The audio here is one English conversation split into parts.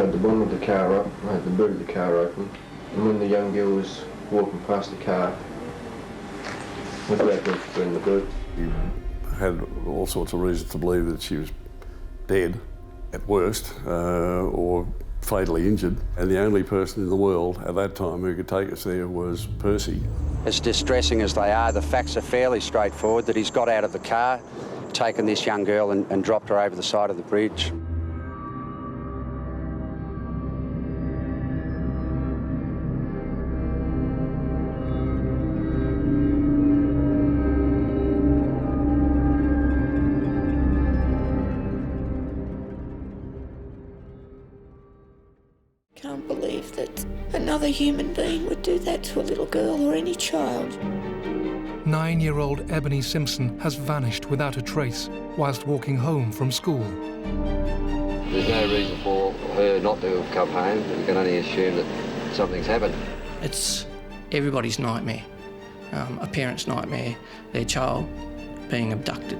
had the bonnet of the car up, I had the boot of the car open, and when the young girl was walking past the car, I grabbed her in the boot. He had all sorts of reasons to believe that she was dead, at worst, or fatally injured, and the only person in the world at that time who could take us there was Percy. As distressing as they are, the facts are fairly straightforward, that he's got out of the car, taken this young girl and dropped her over the side of the bridge. Can't believe that another human being would do that to a little girl or any child. 9-year-old Ebony Simpson has vanished without a trace whilst walking home from school. There's no reason for her not to have come home. You can only assume that something's happened. It's everybody's nightmare, a parent's nightmare, their child being abducted.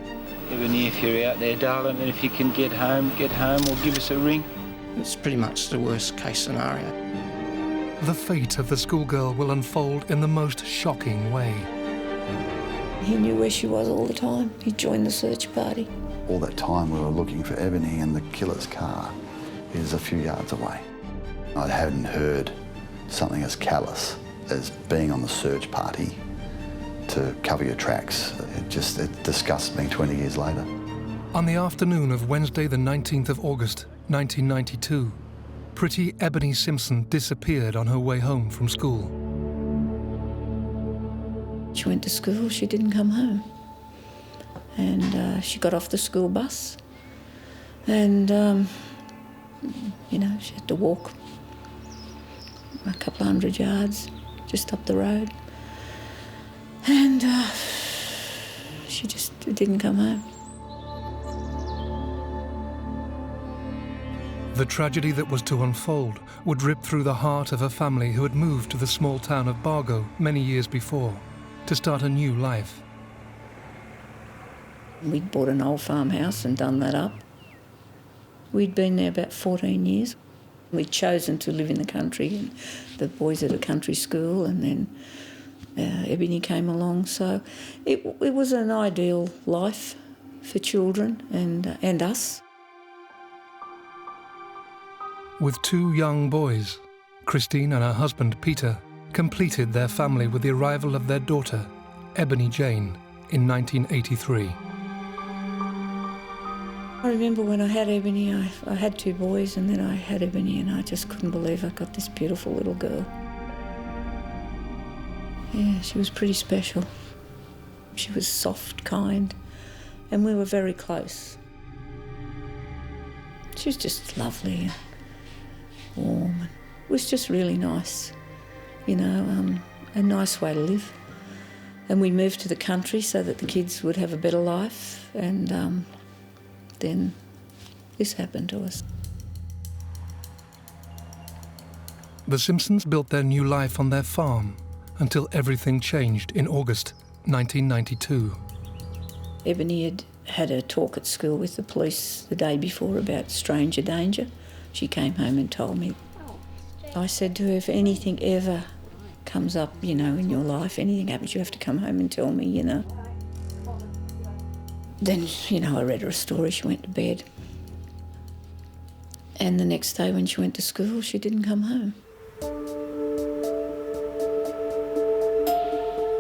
Ebony, if you're out there, darling, and if you can get home or give us a ring. It's pretty much the worst case scenario. The fate of the schoolgirl will unfold in the most shocking way. He knew where she was all the time. He joined the search party. All that time we were looking for Ebony, and the killer's car is a few yards away. I hadn't heard something as callous as being on the search party to cover your tracks. It disgusts me 20 years later. On the afternoon of Wednesday the 19th of August, 1992, pretty Ebony Simpson disappeared on her way home from school. She went to school, she didn't come home. And she got off the school bus and, you know, she had to walk a couple of 100 yards just up the road. And she just didn't come home. The tragedy that was to unfold would rip through the heart of a family who had moved to the small town of Bargo many years before to start a new life. We'd bought an old farmhouse and done that up. We'd been there about 14 years. We'd chosen to live in the country, and the boys at a country school, and then Ebony came along. So it was an ideal life for children and us. With 2 young boys, Christine and her husband Peter completed their family with the arrival of their daughter, Ebony Jane, in 1983. I remember when I had Ebony, I had 2 boys, and then I had Ebony, and I just couldn't believe I got this beautiful little girl. Yeah, she was pretty special. She was soft, kind, and we were very close. She was just lovely and warm. It was just really nice, you know, a nice way to live. And we moved to the country so that the kids would have a better life, and then this happened to us. The Simpsons built their new life on their farm until everything changed in August 1992. Ebony had a talk at school with the police the day before about stranger danger. She came home and told me. I said to her, if anything ever comes up, you know, in your life, anything happens, you have to come home and tell me, you know. Then, you know, I read her a story, she went to bed. And the next day when she went to school, she didn't come home.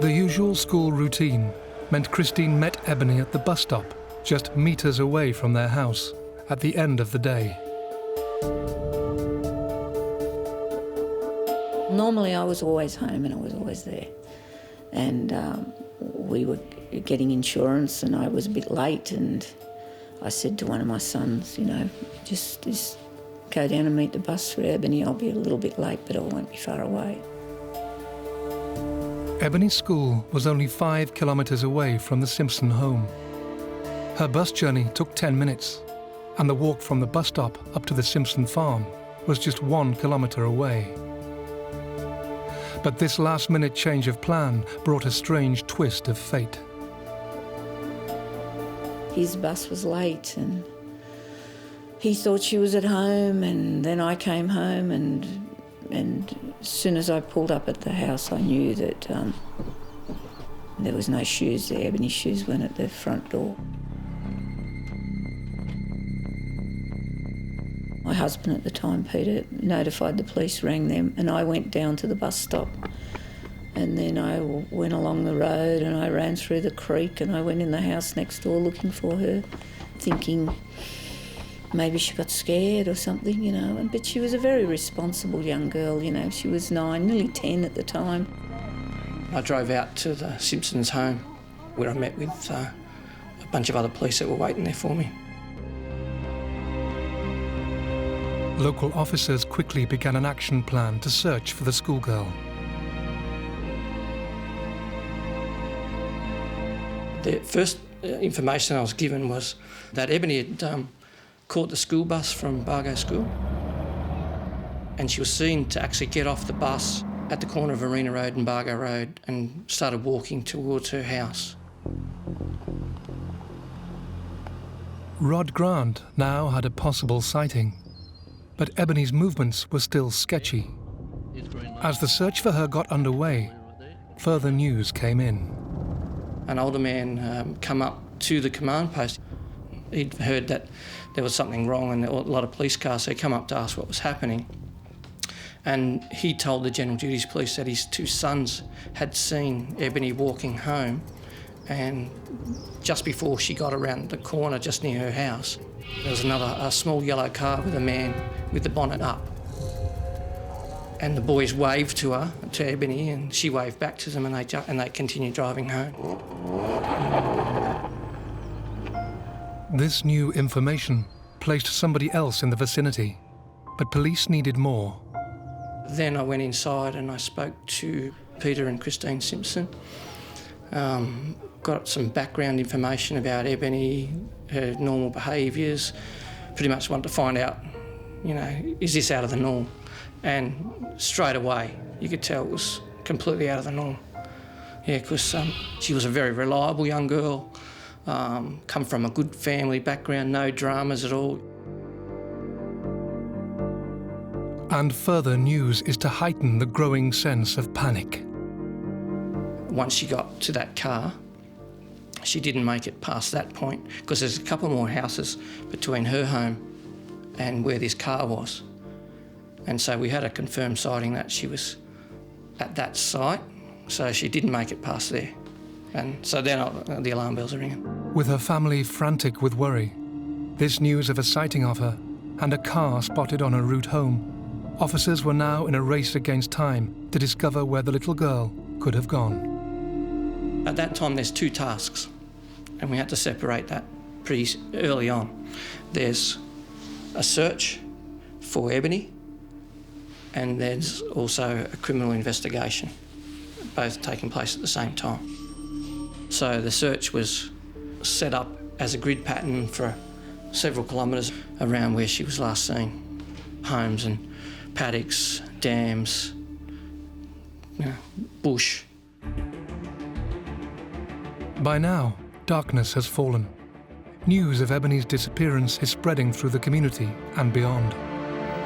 The usual school routine meant Christine met Ebony at the bus stop, just meters away from their house, at the end of the day. Normally I was always home and I was always there. And we were getting insurance and I was a bit late, and I said to one of my sons, you know, just go down and meet the bus for Ebony. I'll be a little bit late, but I won't be far away. Ebony's school was only 5 kilometers away from the Simpson home. Her bus journey took 10 minutes, and the walk from the bus stop up to the Simpson farm was just 1 kilometer away. But this last-minute change of plan brought a strange twist of fate. His bus was late, and he thought she was at home, and then I came home, and as soon as I pulled up at the house, I knew that there was no shoes there. Ebony's shoes weren't at the front door. My husband at the time, Peter, notified the police, rang them, and I went down to the bus stop. And then I went along the road and I ran through the creek and I went in the house next door looking for her, thinking maybe she got scared or something, you know. But she was a very responsible young girl, you know. She was 9, nearly 10 at the time. I drove out to the Simpsons home where I met with a bunch of other police that were waiting there for me. Local officers quickly began an action plan to search for the schoolgirl. The first information I was given was that Ebony had caught the school bus from Bargo School, and she was seen to actually get off the bus at the corner of Arena Road and Bargo Road and started walking towards her house. Rod Grant now had a possible sighting, but Ebony's movements were still sketchy. As the search for her got underway, further news came in. An older man come up to the command post. He'd heard that there was something wrong and there were a lot of police cars, so he come up to ask what was happening. And he told the General Duties Police that his 2 sons had seen Ebony walking home, and just before she got around the corner just near her house, there was a small yellow car with a man with the bonnet up. And the boys waved to her, to Ebony, and she waved back to them, and they continued driving home. This new information placed somebody else in the vicinity, but police needed more. Then I went inside and I spoke to Peter and Christine Simpson. Got some background information about Ebony, her normal behaviours. Pretty much wanted to find out, you know, is this out of the norm? And straight away, you could tell it was completely out of the norm. Yeah, because she was a very reliable young girl, come from a good family background, no dramas at all. And further news is to heighten the growing sense of panic. Once she got to that car, she didn't make it past that point because there's a couple more houses between her home and where this car was. And so we had a confirmed sighting that she was at that site, so she didn't make it past there. And so then the alarm bells are ringing. With her family frantic with worry, this news of a sighting of her and a car spotted on her route home, officers were now in a race against time to discover where the little girl could have gone. At that time, there's 2 tasks, and we had to separate that pretty early on. There's a search for Ebony, and there's also a criminal investigation, both taking place at the same time. So the search was set up as a grid pattern for several kilometres around where she was last seen. Homes and paddocks, dams, you know, bush. By now, darkness has fallen. News of Ebony's disappearance is spreading through the community and beyond.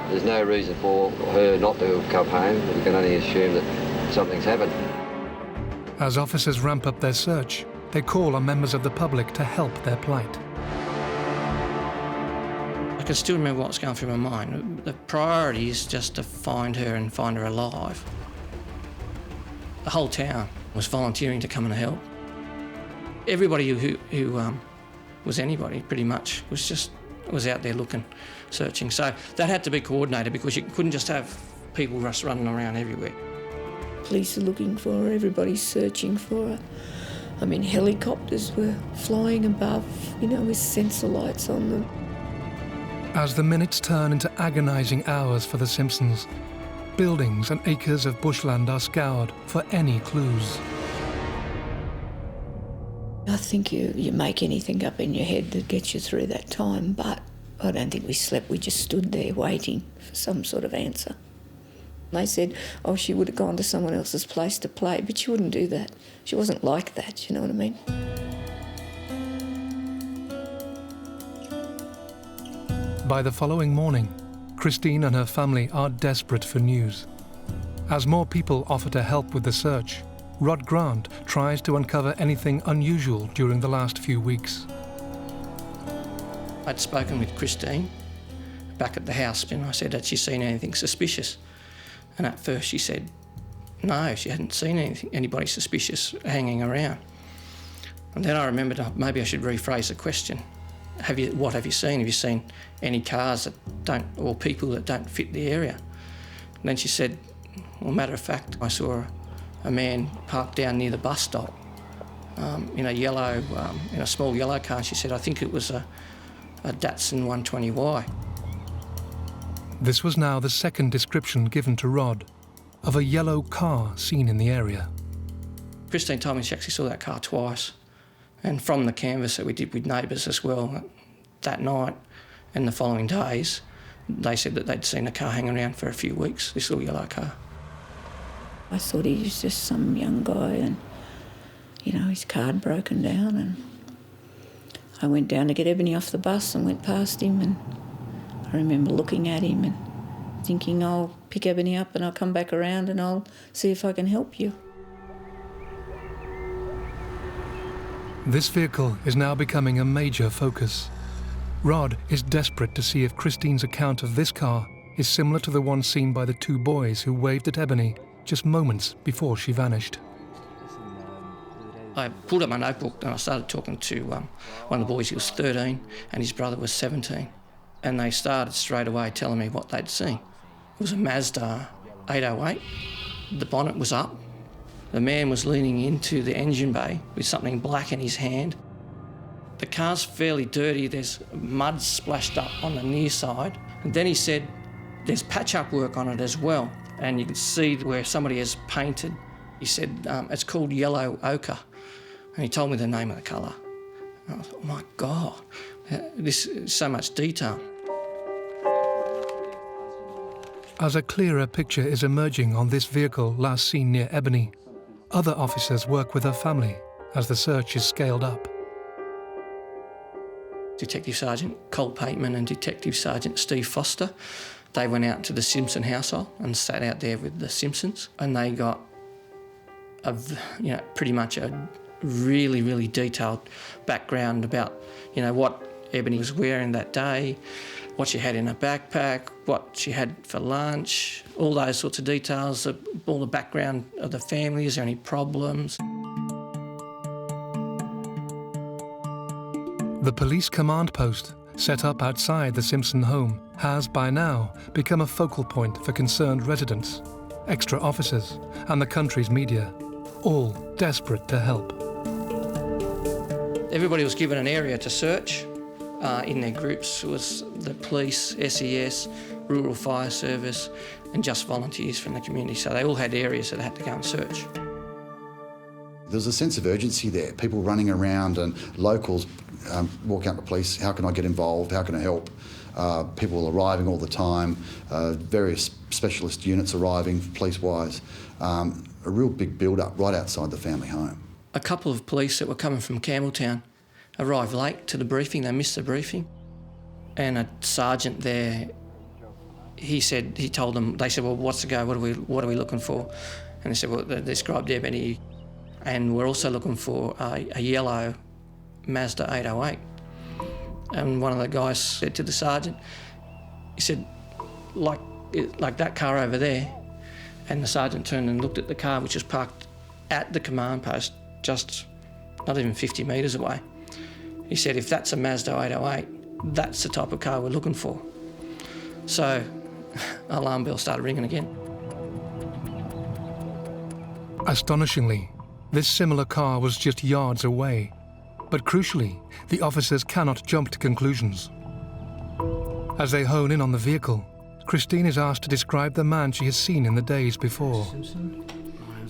There's no reason for her not to have come home. We can only assume that something's happened. As officers ramp up their search, they call on members of the public to help their plight. I can still remember what's going through my mind. The priority is just to find her and find her alive. The whole town was volunteering to come and help. Everybody who was anybody, pretty much, was out there looking, searching. So that had to be coordinated because you couldn't just have people just running around everywhere. Police are looking for her, everybody's searching for her. I mean, helicopters were flying above, you know, with sensor lights on them. As the minutes turn into agonising hours for the Simpsons, buildings and acres of bushland are scoured for any clues. I think you make anything up in your head that gets you through that time, but I don't think we slept. We just stood there waiting for some sort of answer. They said, oh, she would have gone to someone else's place to play, but she wouldn't do that. She wasn't like that, you know what I mean? By the following morning, Christine and her family are desperate for news. As more people offer to help with the search, Rod Grant tries to uncover anything unusual during the last few weeks. I'd spoken with Christine back at the house and I said, had she seen anything suspicious? And at first she said, no, she hadn't seen anybody suspicious hanging around. And then I remembered maybe I should rephrase the question. What have you seen? Have you seen any cars that don't, or people that don't fit the area? And then she said, well, matter of fact, I saw a man parked down near the bus stop in a small yellow car. She said, I think it was a Datsun 120Y. This was now the second description given to Rod of a yellow car seen in the area. Christine told me she actually saw that car twice. And from the canvass that we did with neighbours as well, that night and the following days, they said that they'd seen a car hanging around for a few weeks, this little yellow car. I thought he was just some young guy and, you know, his car had broken down, and I went down to get Ebony off the bus and went past him, and I remember looking at him and thinking, I'll pick Ebony up and I'll come back around and I'll see if I can help you. This vehicle is now becoming a major focus. Rod is desperate to see if Christine's account of this car is similar to the one seen by the two boys who waved at Ebony just moments before she vanished. I pulled up my notebook and I started talking to one of the boys. He was 13 and his brother was 17. And they started straight away telling me what they'd seen. It was a Mazda 808. The bonnet was up. The man was leaning into the engine bay with something black in his hand. The car's fairly dirty. There's mud splashed up on the near side. And then he said there's patch-up work on it as well. And you can see where somebody has painted. He said it's called yellow ochre. And he told me the name of the colour. And I thought, oh my God, this is so much detail. As a clearer picture is emerging on this vehicle last seen near Ebony, other officers work with her family as the search is scaled up. Detective Sergeant Cole Pateman and Detective Sergeant Steve Foster, they went out to the Simpson household and sat out there with the Simpsons, and they got pretty much a really, really detailed background about, what Ebony was wearing that day, what she had in her backpack, what she had for lunch, all those sorts of details, all the background of the family, is there any problems? The police command post, set up outside the Simpson home, has by now become a focal point for concerned residents, extra officers, and the country's media, all desperate to help. Everybody was given an area to search. In their groups, it was the police, SES, Rural Fire Service, and just volunteers from the community. So they all had areas that they had to go and search. There's a sense of urgency there. People running around and locals walking up to police, how can I get involved, how can I help? People arriving all the time, various specialist units arriving police-wise. A real big build-up right outside the family home. A couple of police that were coming from Campbelltown arrived late to the briefing. They missed the briefing. And a sergeant there, he told them, they said, well, what's the go? What are we looking for? And they said, well, they described Ebony, and we're also looking for a yellow Mazda 808. And one of the guys said to the sergeant, he said, like that car over there. And the sergeant turned and looked at the car, which was parked at the command post, just not even 50 metres away. He said, if that's a Mazda 808, that's the type of car we're looking for. So, alarm bell started ringing again. Astonishingly, this similar car was just yards away. But crucially, the officers cannot jump to conclusions. As they hone in on the vehicle, Christine is asked to describe the man she has seen in the days before.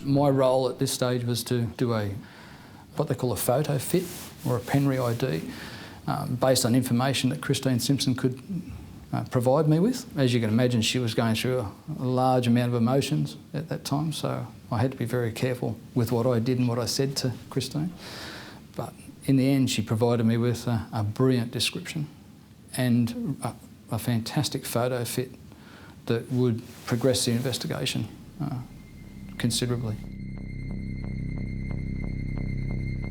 My role at this stage was to do what they call a photo fit, or a Penry ID, based on information that Christine Simpson could provide me with. As you can imagine, she was going through a large amount of emotions at that time, so I had to be very careful with what I did and what I said to Christine. But in the end, she provided me with a brilliant description and a fantastic photo fit that would progress the investigation considerably.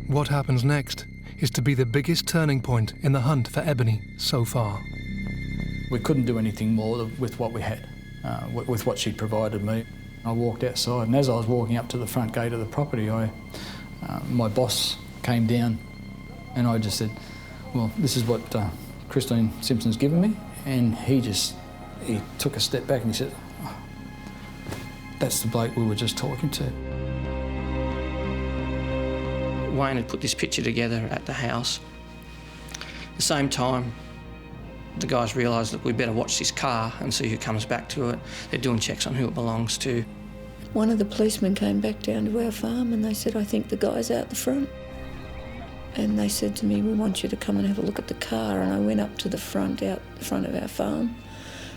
What happens next is to be the biggest turning point in the hunt for Ebony so far. We couldn't do anything more with what we had, with what she'd provided me. I walked outside, and as I was walking up to the front gate of the property, my boss came down, and I just said, well, this is what Christine Simpson's given me, and he took a step back and he said, oh, that's the bloke we were just talking to. Wayne had put this picture together at the house. At the same time, the guys realised that we better watch this car and see who comes back to it. They're doing checks on who it belongs to. One of the policemen came back down to our farm and they said, I think the guy's out the front. And they said to me, we want you to come and have a look at the car. And I went up to the front, out the front of our farm,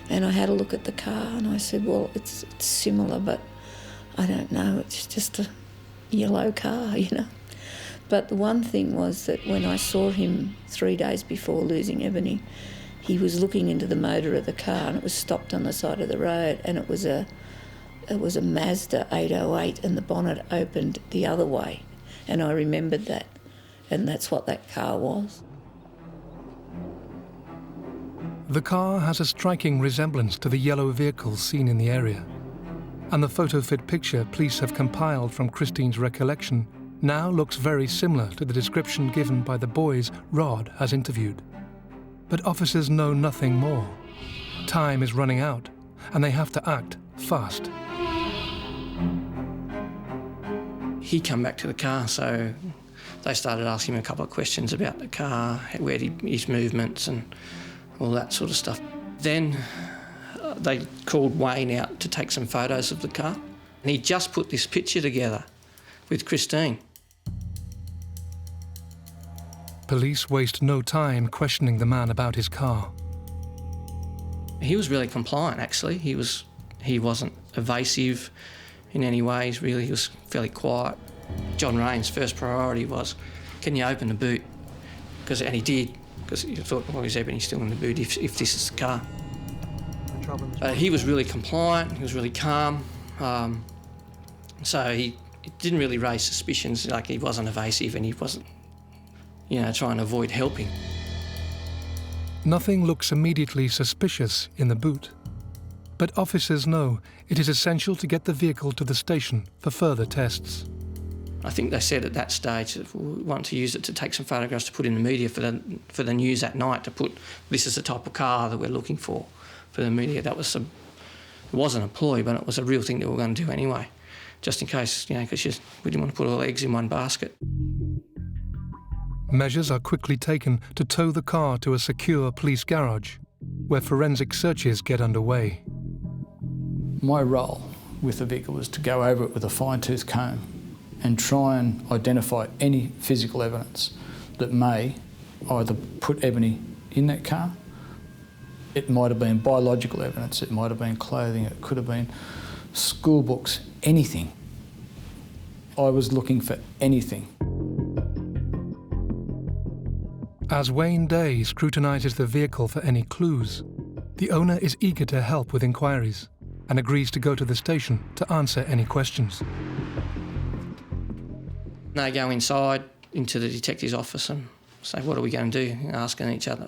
and I had a look at the car and I said, well, it's similar, but I don't know, it's just a yellow car, you know. But the one thing was that when I saw him 3 days before losing Ebony, he was looking into the motor of the car and it was stopped on the side of the road, and it was a Mazda 808 and the bonnet opened the other way. And I remembered that, and that's what that car was. The car has a striking resemblance to the yellow vehicle seen in the area, and the photo-fit picture police have compiled from Christine's recollection now looks very similar to the description given by the boys Rod has interviewed. But officers know nothing more. Time is running out, and they have to act fast. He come back to the car, so they started asking him a couple of questions about the car, where his movements and all that sort of stuff. Then they called Wayne out to take some photos of the car, and he just put this picture together with Christine. Police waste no time questioning the man about his car. He was really compliant, actually. He wasn't evasive in any ways, really. He was fairly quiet. John Rain's first priority was, can you open the boot? And he did, because he thought, well, is Ebony still in the boot if this is the car? He was really compliant, he was really calm. So he didn't really raise suspicions, like he wasn't evasive and he wasn't, trying to avoid helping. Nothing looks immediately suspicious in the boot, but officers know it is essential to get the vehicle to the station for further tests. I think they said at that stage that we want to use it to take some photographs to put in the media for the news that night, to put this is the type of car that we're looking for the media. That was it wasn't a ploy, but it was a real thing that we were going to do anyway, just in case, because we didn't want to put all eggs in one basket. Measures are quickly taken to tow the car to a secure police garage, where forensic searches get underway. My role with the vehicle was to go over it with a fine-tooth comb and try and identify any physical evidence that may either put Ebony in that car. It might have been biological evidence, it might have been clothing, it could have been school books, anything. I was looking for anything. As Wayne Day scrutinises the vehicle for any clues, the owner is eager to help with inquiries and agrees to go to the station to answer any questions. They go inside into the detective's office and say, what are we going to do? Asking each other,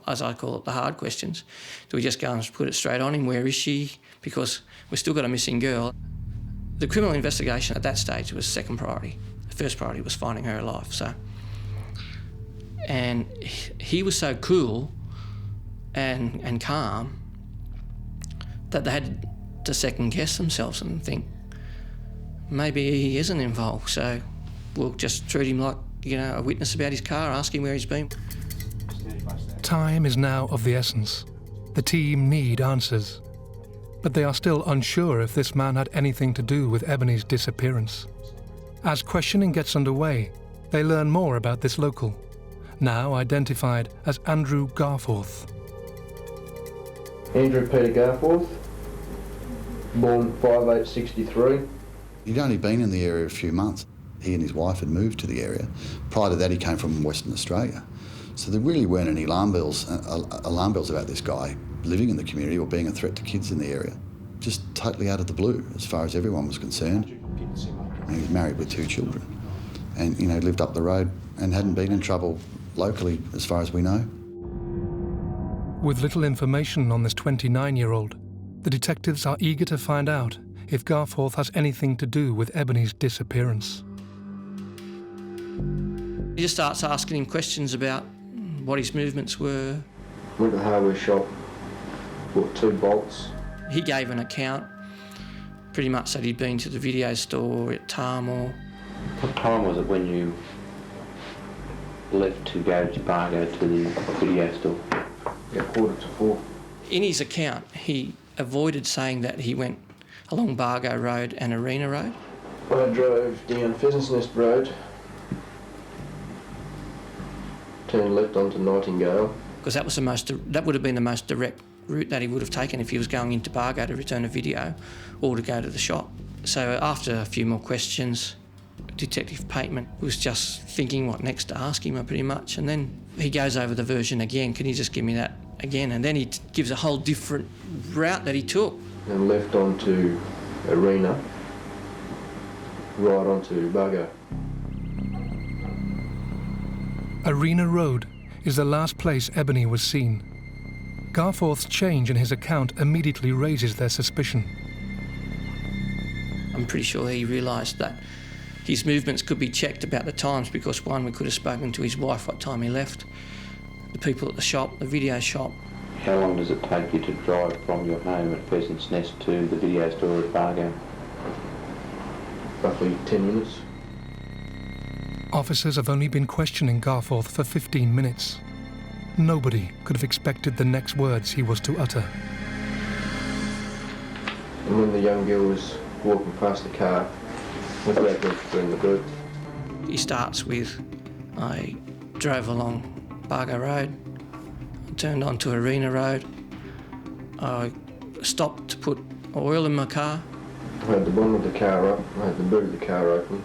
as I call it, the hard questions. Do we just go and put it straight on him? Where is she? Because we've still got a missing girl. The criminal investigation at that stage was second priority. The first priority was finding her alive. And he was so cool and calm that they had to second guess themselves and think, maybe he isn't involved, so we'll just treat him like, a witness about his car, ask him where he's been. Time is now of the essence. The team need answers, but they are still unsure if this man had anything to do with Ebony's disappearance. As questioning gets underway, they learn more about this local, now identified as Andrew Garforth. Andrew Peter Garforth, born 5/8/63. He'd only been in the area a few months. He and his wife had moved to the area. Prior to that, he came from Western Australia. So there really weren't any alarm bells about this guy living in the community or being a threat to kids in the area. Just totally out of the blue, as far as everyone was concerned. And he was married with 2 children, and lived up the road and hadn't been in trouble locally, as far as we know. With little information on this 29-year-old, the detectives are eager to find out if Garforth has anything to do with Ebony's disappearance. He just starts asking him questions about what his movements were. Went to the hardware shop, bought 2 bolts. He gave an account, pretty much that he'd been to the video store at Tarmore. What time was it when you left to go to Bargo to the video store? Yeah, 3:45. In his account, he avoided saying that he went along Bargo Road and Arena Road. I drove down Pheasant's Nest Road, turned left onto Nightingale. Because that would have been the most direct route that he would have taken if he was going into Bargo to return a video or to go to the shop. So after a few more questions, Detective Pateman was just thinking what next to ask him pretty much, and then he goes over the version again. Can you just give me that again? And then he gives a whole different route that he took. And left onto Arena, right onto Bargo. Arena Road is the last place Ebony was seen. Garforth's change in his account immediately raises their suspicion. I'm pretty sure he realised that his movements could be checked about the times, because one, we could have spoken to his wife what time he left, the people at the shop, the video shop. How long does it take you to drive from your home at Pheasant's Nest to the video store at Bargo? Roughly 10 minutes. Officers have only been questioning Garforth for 15 minutes. Nobody could have expected the next words he was to utter. And when the young girl was walking past the car, with the register in the boot. He starts with, I drove along Bargo Road, turned onto Arena Road, I stopped to put oil in my car. I had the bonnet of the car up, I had the boot of the car open.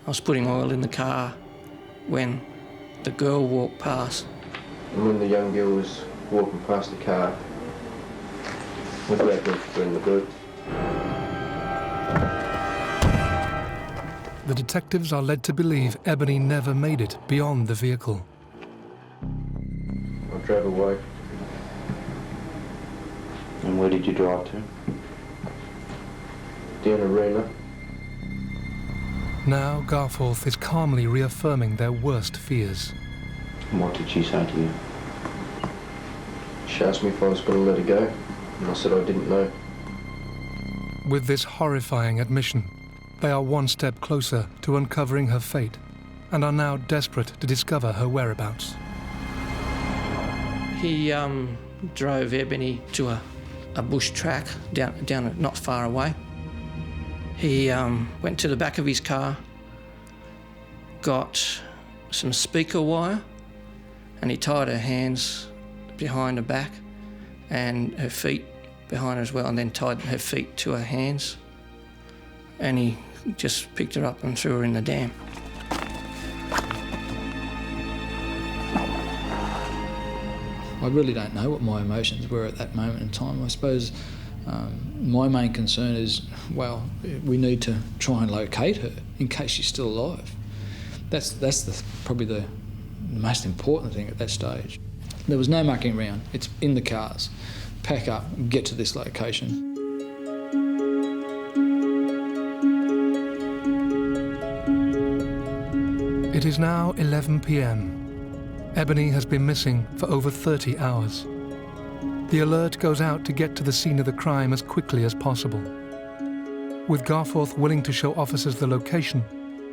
I was putting oil in the car when the girl walked past. And when the young girl was walking past the car, with the register in the boot. The detectives are led to believe Ebony never made it beyond the vehicle. I drove away. And where did you drive to? Down Arena. Now Garforth is calmly reaffirming their worst fears. And what did she say to you? She asked me if I was going to let her go, and I said I didn't know. With this horrifying admission, they are one step closer to uncovering her fate and are now desperate to discover her whereabouts. He drove Ebony to a bush track down not far away. He went to the back of his car, got some speaker wire, and he tied her hands behind her back and her feet behind her as well, and then tied her feet to her hands. And he just picked her up and threw her in the dam. I really don't know what my emotions were at that moment in time. I suppose my main concern is, well, we need to try and locate her in case she's still alive. That's probably the most important thing at that stage. There was no mucking around. It's in the cars. Pack up, get to this location. It is now 11 p.m. Ebony has been missing for over 30 hours. The alert goes out to get to the scene of the crime as quickly as possible. With Garforth willing to show officers the location,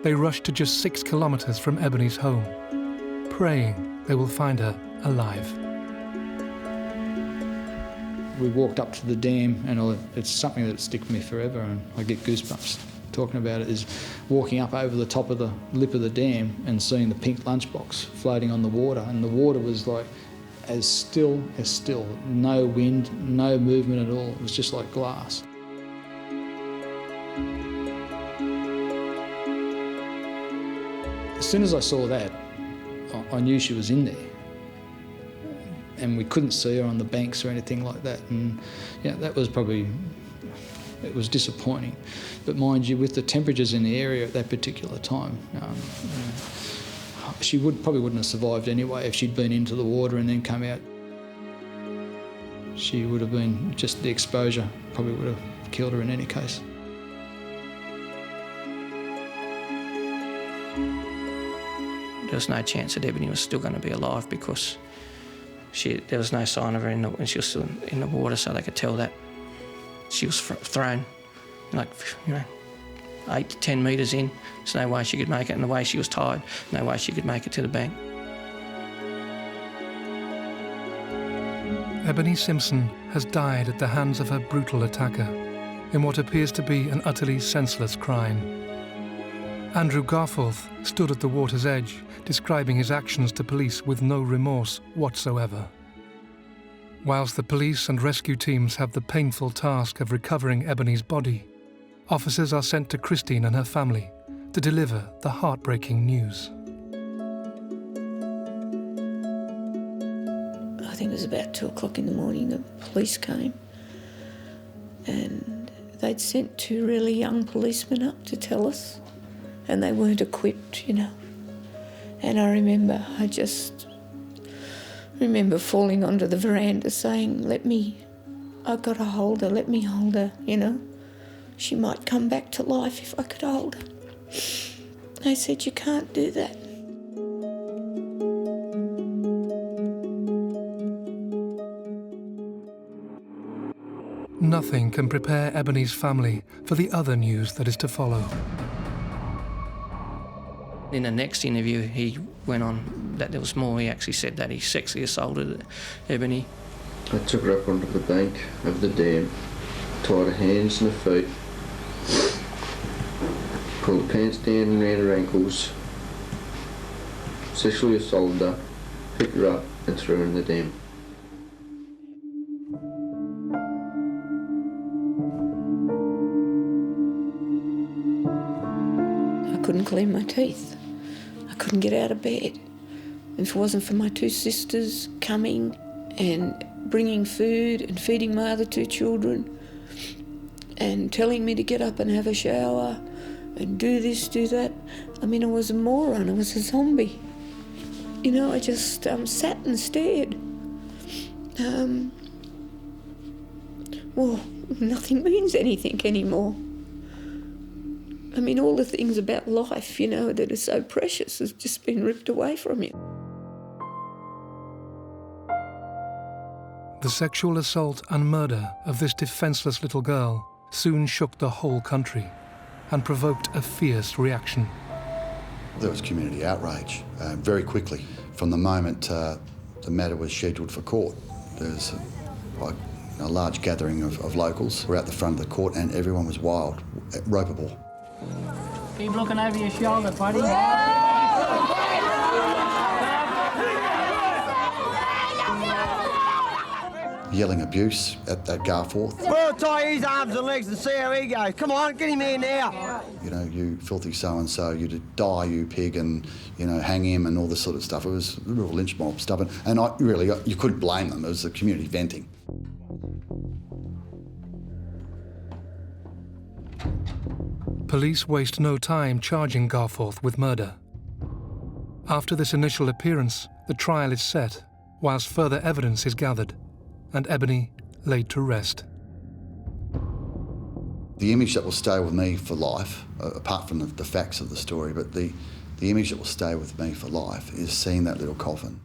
they rush to just 6 kilometres from Ebony's home, praying they will find her alive. We walked up to the dam, and it's something that sticks with me forever, and I get goosebumps talking about it, is walking up over the top of the lip of the dam and seeing the pink lunchbox floating on the water, and the water was like as still, no wind, no movement at all. It was just like glass. As soon as I saw that, I knew she was in there, and we couldn't see her on the banks or anything like that, and that was probably, it was disappointing. But mind you, with the temperatures in the area at that particular time, she probably wouldn't have survived anyway if she'd been into the water and then come out. She would have been, just the exposure probably would have killed her in any case. There was no chance that Ebony was still going to be alive because there was no sign of her and she was still in the water, so they could tell that. She was thrown, 8 to 10 metres in. There's no way she could make it, and the way she was tied, no way she could make it to the bank. Ebony Simpson has died at the hands of her brutal attacker in what appears to be an utterly senseless crime. Andrew Garforth stood at the water's edge, describing his actions to police with no remorse whatsoever. Whilst the police and rescue teams have the painful task of recovering Ebony's body, officers are sent to Christine and her family to deliver the heartbreaking news. I think it was about 2 o'clock in the morning the police came, and they'd sent 2 really young policemen up to tell us, and they weren't equipped, And I just remember falling onto the veranda saying, I've got to hold her, let me hold her, She might come back to life if I could hold her. They said, you can't do that. Nothing can prepare Ebony's family for the other news that is to follow. In the next interview, he went on that there was more. He actually said that he sexually assaulted Ebony. I took her up onto the bank of the dam, tied her hands and her feet, pulled her pants down around her ankles, sexually assaulted her, picked her up and threw her in the dam. I couldn't clean my teeth. I couldn't get out of bed. If it wasn't for my 2 sisters coming and bringing food and feeding my other 2 children and telling me to get up and have a shower and do this, do that, I was a moron, I was a zombie. I just sat and stared. Nothing means anything anymore. All the things about life, that are so precious has just been ripped away from you. The sexual assault and murder of this defenceless little girl soon shook the whole country and provoked a fierce reaction. There was community outrage very quickly. From the moment the matter was scheduled for court, there was a large gathering of locals were out the front of the court, and everyone was wild, ropeable. Keep looking over your shoulder, buddy. Yelling abuse at Garforth. We'll tie his arms and legs and see how he goes. Come on, get him here now. You filthy so-and-so, you die, you pig, and, hang him and all this sort of stuff. It was a real lynch mob stuff. And you couldn't blame them. It was the community venting. Police waste no time charging Garforth with murder. After this initial appearance, the trial is set, whilst further evidence is gathered, and Ebony laid to rest. The image that will stay with me for life, apart from the facts of the story, but the image that will stay with me for life is seeing that little coffin.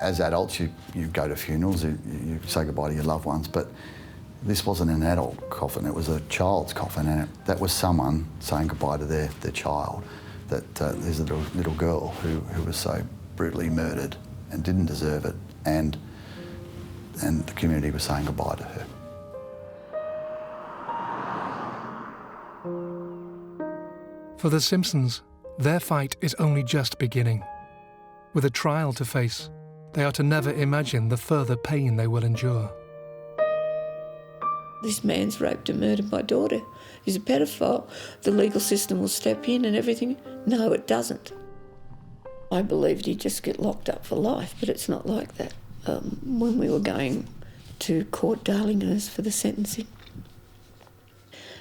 As adults, you go to funerals, you say goodbye to your loved ones, but this wasn't an adult coffin, it was a child's coffin, and that was someone saying goodbye to their child, that there's a little girl who was so brutally murdered and didn't deserve it, and the community was saying goodbye to her. For the Simpsons, their fight is only just beginning. With a trial to face, they are to never imagine the further pain they will endure. This man's raped and murdered my daughter. He's a pedophile. The legal system will step in and everything. No, it doesn't. I believed he'd just get locked up for life, but it's not like that. When we were going to Court Darlinghurst for the sentencing,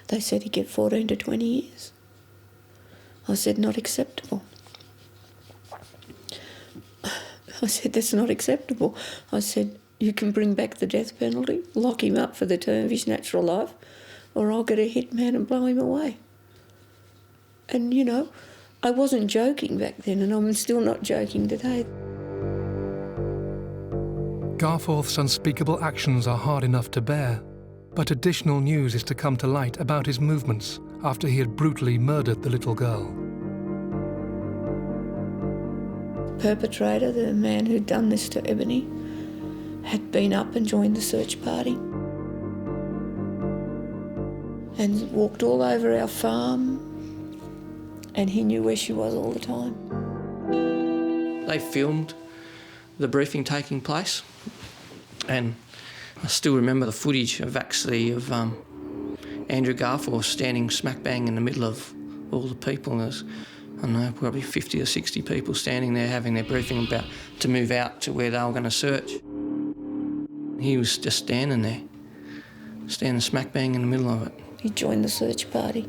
they said he'd get 14 to 20 years. I said, not acceptable. I said, that's not acceptable. I said, you can bring back the death penalty, lock him up for the term of his natural life, or I'll get a hitman and blow him away. And, you know, I wasn't joking back then, and I'm still not joking today. Garforth's unspeakable actions are hard enough to bear, but additional news is to come to light about his movements after he had brutally murdered the little girl. Perpetrator, the man who'd done this to Ebony, had been up and joined the search party and walked all over our farm, and he knew where she was all the time. They filmed the briefing taking place, and I still remember the footage of Andrew Garforth standing smack bang in the middle of all the people. And there's, I don't know, probably 50 or 60 people standing there having their briefing about to move out to where they were going to search. He was just standing there, standing smack bang in the middle of it. He joined the search party.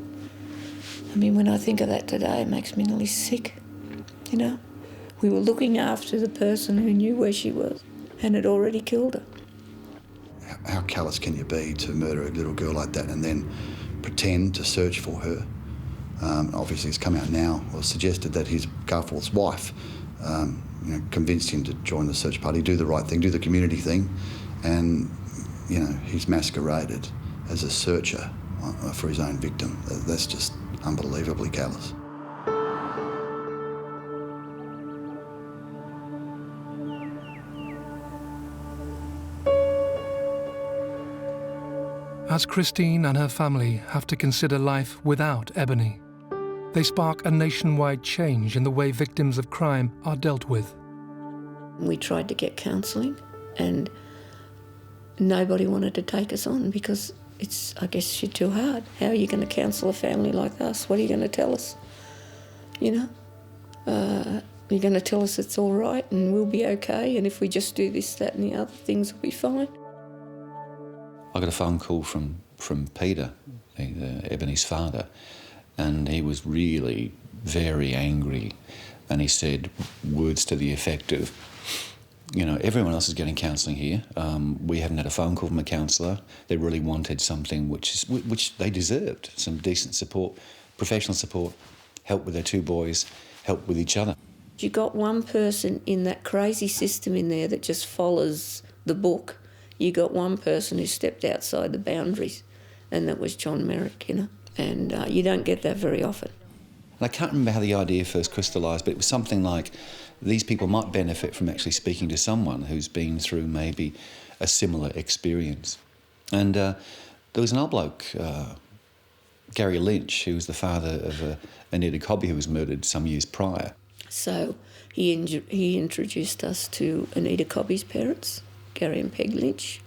I mean, when I think of that today, it makes me nearly sick, you know. We were looking after the person who knew where she was and had already killed her. How callous can you be to murder a little girl like that and then pretend to search for her? Obviously, it's come out now, or suggested that his Garforth's wife convinced him to join the search party, do the right thing, do the community thing, and, you know, he's masqueraded as a searcher for his own victim. That's just unbelievably callous. As Christine and her family have to consider life without Ebony, they spark a nationwide change in the way victims of crime are dealt with. We tried to get counselling, and nobody wanted to take us on because it's, I guess, you're too hard. How are you going to counsel a family like us? What are you going to tell us? You know? You're going to tell us it's all right and we'll be okay, and if we just do this, that and the other, things will be fine. I got a phone call from Peter, Ebony's father, and he was really very angry, and he said words to the effect of, you know, everyone else is getting counselling here. We haven't had a phone call from a counsellor. They really wanted something which they deserved, some decent support, professional support, help with their two boys, help with each other. You got one person in that crazy system in there that just follows the book. You got one person who stepped outside the boundaries, and that was John Merrick, you know, and you don't get that very often. And I can't remember how the idea first crystallised, but it was something like these people might benefit from actually speaking to someone who's been through maybe a similar experience. And there was an old bloke, Gary Lynch, who was the father of Anita Cobby, who was murdered some years prior. So he introduced us to Anita Cobby's parents, Gary and Peg Lynch,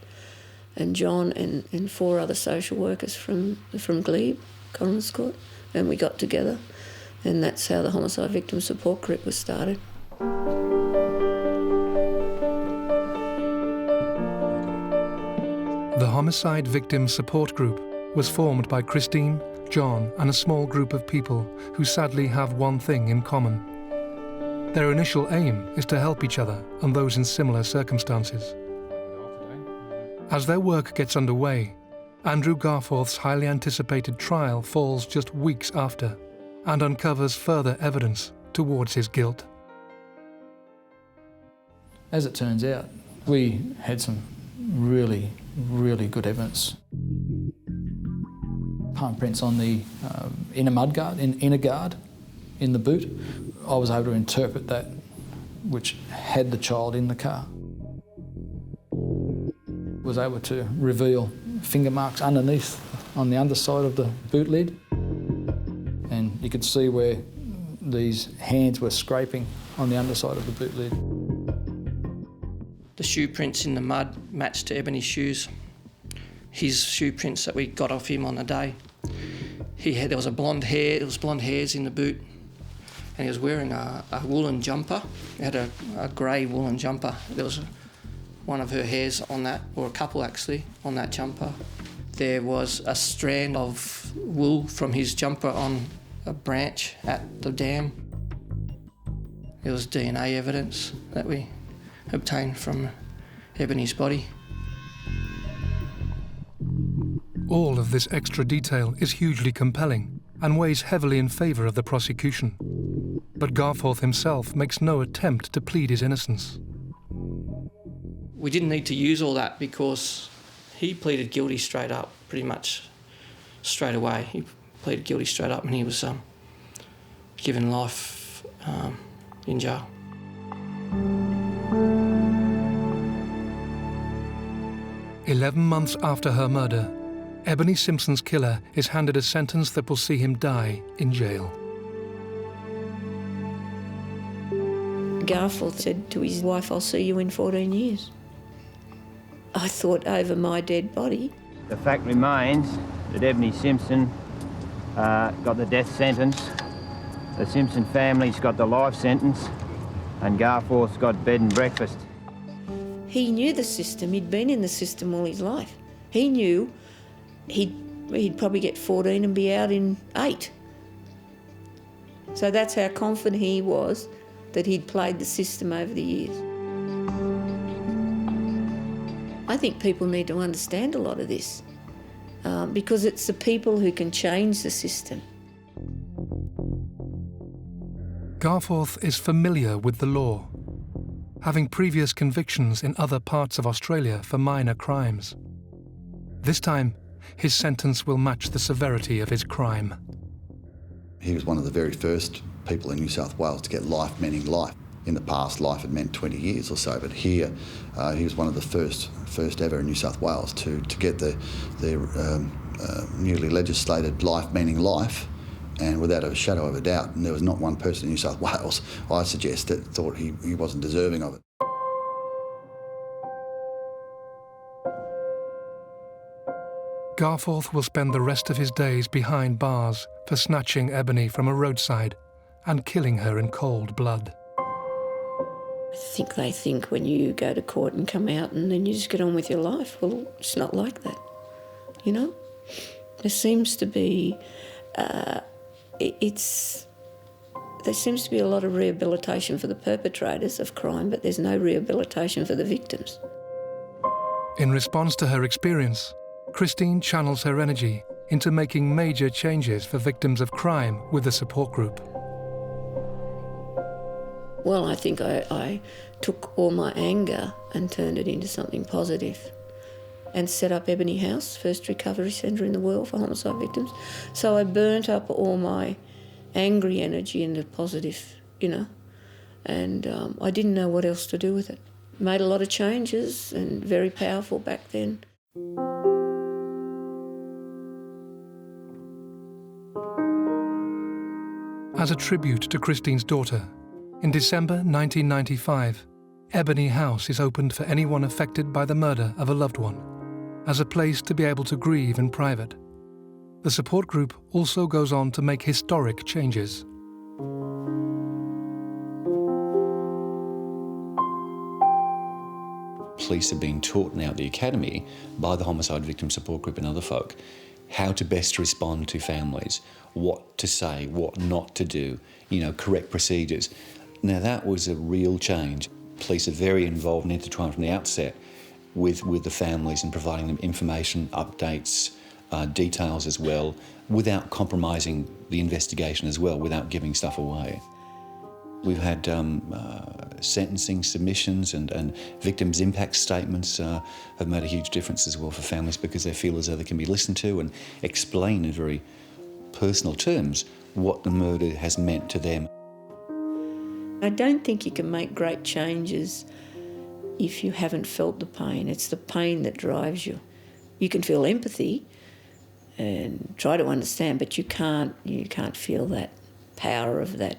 and John and 4 other social workers from Glebe, Coroner's Court, and we got together, and that's how the Homicide Victim Support Group was started. The Homicide Victim Support Group was formed by Christine, John, and a small group of people who sadly have one thing in common. Their initial aim is to help each other and those in similar circumstances. As their work gets underway, Andrew Garforth's highly anticipated trial falls just weeks after and uncovers further evidence towards his guilt. As it turns out, we had some really, really good evidence. Palm prints on the inner guard in the boot. I was able to interpret that, which had the child in the car. Was able to reveal finger marks underneath on the underside of the boot lid, and you could see where these hands were scraping on the underside of the boot lid. The shoe prints in the mud matched to Ebony's shoes. his shoe prints that we got off him on the day. There was blonde hairs in the boot, and he was wearing a woolen jumper. He had a grey woolen jumper. There was one of her hairs on that, or a couple actually, on that jumper. There was a strand of wool from his jumper on a branch at the dam. There was DNA evidence that we obtained from Ebony's body. All of this extra detail is hugely compelling and weighs heavily in favour of the prosecution. But Garforth himself makes no attempt to plead his innocence. We didn't need to use all that because he pleaded guilty straight up, pretty much straight away. He pleaded guilty straight up, and he was given life in jail. "11 months after her murder, Ebony Simpson's killer is handed a sentence that will see him die in jail. Garforth said to his wife, "I'll see you in 14 years." I thought, over my dead body. The fact remains that Ebony Simpson got the death sentence, the Simpson family's got the life sentence, and Garforth's got bed and breakfast. He knew the system. He'd been in the system all his life. He knew he'd probably get 14 and be out in 8. So that's how confident he was that he'd played the system over the years. I think people need to understand a lot of this because it's the people who can change the system. Garforth is familiar with the law, having previous convictions in other parts of Australia for minor crimes. This time, his sentence will match the severity of his crime. He was one of the very first people in New South Wales to get life meaning life. In the past, life had meant 20 years or so, but here he was one of the first ever in New South Wales to get the newly legislated life meaning life, and without a shadow of a doubt, and there was not one person in New South Wales, I suggest, that thought he wasn't deserving of it. Garforth will spend the rest of his days behind bars for snatching Ebony from a roadside and killing her in cold blood. I think they think when you go to court and come out and then you just get on with your life. Well, it's not like that, you know? There seems to be, there seems to be a lot of rehabilitation for the perpetrators of crime, but there's no rehabilitation for the victims. In response to her experience, Christine channels her energy into making major changes for victims of crime with the support group. Well, I think I took all my anger and turned it into something positive and set up Ebony House, first recovery centre in the world for homicide victims. So I burnt up all my angry energy into positive, you know, and I didn't know what else to do with it. Made a lot of changes and very powerful back then. As a tribute to Christine's daughter, in December 1995, Ebony House is opened for anyone affected by the murder of a loved one, as a place to be able to grieve in private. The support group also goes on to make historic changes. Police are being taught now at the academy by the Homicide Victim Support Group and other folk how to best respond to families, what to say, what not to do, you know, correct procedures. Now that was a real change. Police are very involved and intertwined from the outset with the families and providing them information, updates, details as well, without compromising the investigation as well, without giving stuff away. We've had sentencing submissions and victims' impact statements have made a huge difference as well for families because they feel as though they can be listened to and explain in very personal terms what the murder has meant to them. I don't think you can make great changes if you haven't felt the pain. It's the pain that drives you. You can feel empathy and try to understand, but you can't feel that power of that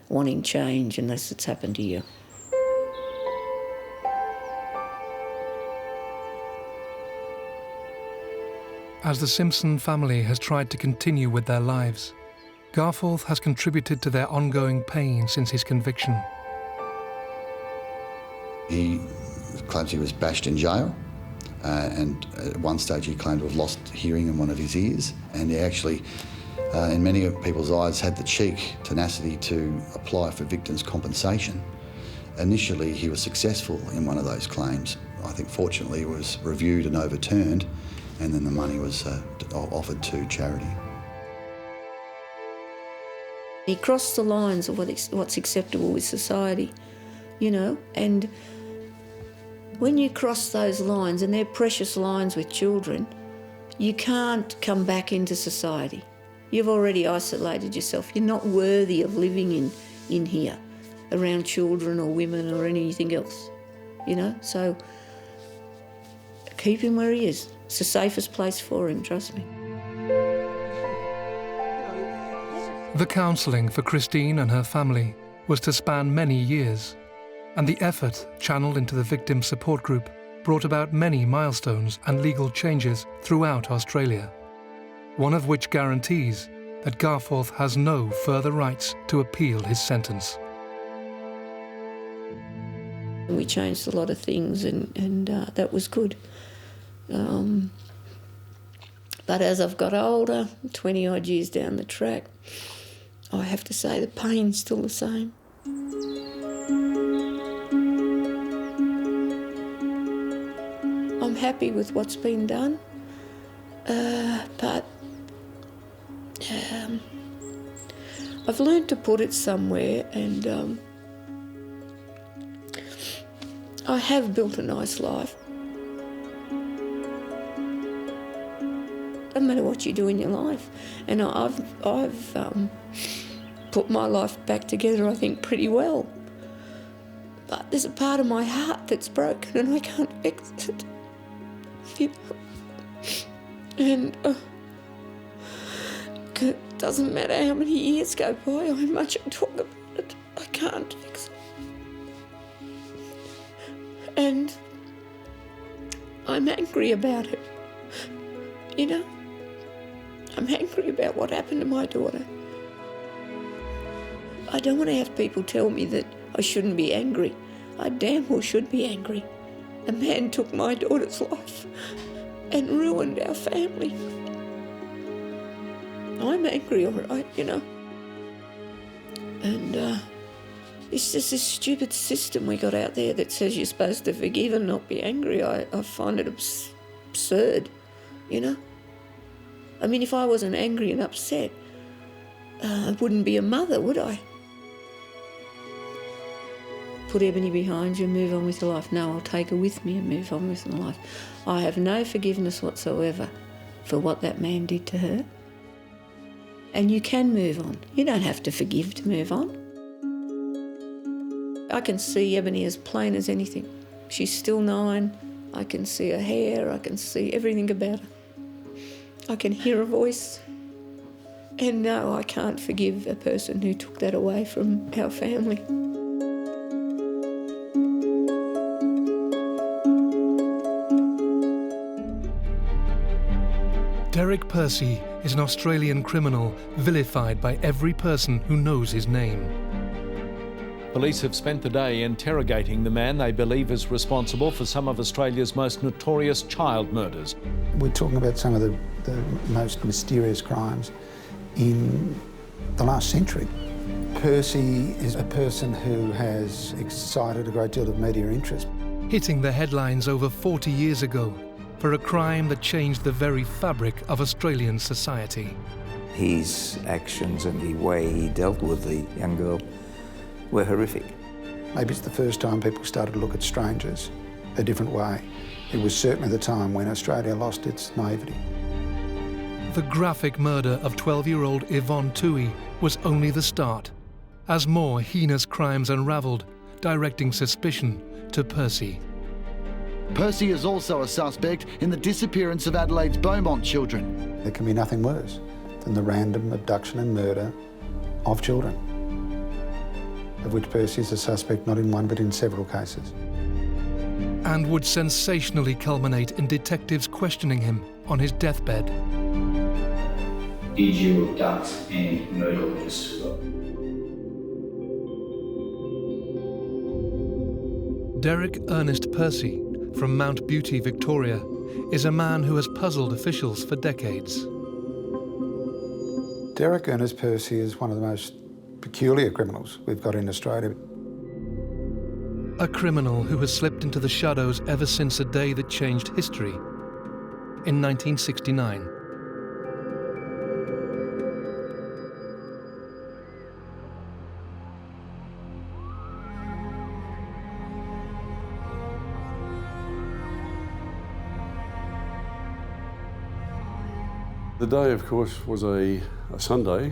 wanting change unless it's happened to you. As the Simpson family has tried to continue with their lives, Garforth has contributed to their ongoing pain since his conviction. He claims he was bashed in jail, and at one stage he claimed to have lost hearing in one of his ears, and he actually, in many people's eyes, had the cheek, tenacity to apply for victims' compensation. Initially he was successful in one of those claims. I think fortunately it was reviewed and overturned, and then the money was offered to charity. He crossed the lines of what's acceptable with society, you know, and when you cross those lines, and they're precious lines with children, you can't come back into society. You've already isolated yourself. You're not worthy of living in here, around children or women or anything else, you know? So keep him where he is. It's the safest place for him, trust me. The counselling for Christine and her family was to span many years, and the effort channelled into the victim support group brought about many milestones and legal changes throughout Australia, one of which guarantees that Garforth has no further rights to appeal his sentence. We changed a lot of things, and that was good. But as I've got older, 20-odd years down the track, I have to say the pain's still the same. I'm happy with what's been done, but I've learned to put it somewhere, and I have built a nice life. Doesn't matter what you do in your life, and I've put my life back together, I think, pretty well. But there's a part of my heart that's broken, and I can't fix it. You know? And it doesn't matter how many years go by, how much I talk about it, I can't fix it. And I'm angry about it, you know? I'm angry about what happened to my daughter. I don't want to have people tell me that I shouldn't be angry. I damn well should be angry. A man took my daughter's life and ruined our family. I'm angry, all right, you know. And it's just this stupid system we got out there that says you're supposed to forgive and not be angry. I find it absurd, you know. I mean, if I wasn't angry and upset, I wouldn't be a mother, would I? Put Ebony behind you and move on with your life. No, I'll take her with me and move on with my life. I have no forgiveness whatsoever for what that man did to her. And you can move on. You don't have to forgive to move on. I can see Ebony as plain as anything. She's still 9. I can see her hair. I can see everything about her. I can hear her voice. And no, I can't forgive a person who took that away from our family. Dereky Percy is an Australian criminal vilified by every person who knows his name. Police have spent the day interrogating the man they believe is responsible for some of Australia's most notorious child murders. We're talking about some of the most mysterious crimes in the last century. Percy is a person who has excited a great deal of media interest. Hitting the headlines over 40 years ago for a crime that changed the very fabric of Australian society. His actions and the way he dealt with the young girl were horrific. Maybe it's the first time people started to look at strangers a different way. It was certainly the time when Australia lost its naivety. The graphic murder of 12-year-old Yvonne Toohey was only the start, as more heinous crimes unravelled, directing suspicion to Percy. Percy is also a suspect in the disappearance of Adelaide's Beaumont children. There can be nothing worse than the random abduction and murder of children, of which Percy is a suspect not in one but in several cases. And would sensationally culminate in detectives questioning him on his deathbed. Did you abduct and murder this girl? Dereky Ernest Percy from Mount Beauty, Victoria, is a man who has puzzled officials for decades. Dereky Ernest Percy is one of the most peculiar criminals we've got in Australia. A criminal who has slipped into the shadows ever since a day that changed history in 1969. The day, of course, was a Sunday.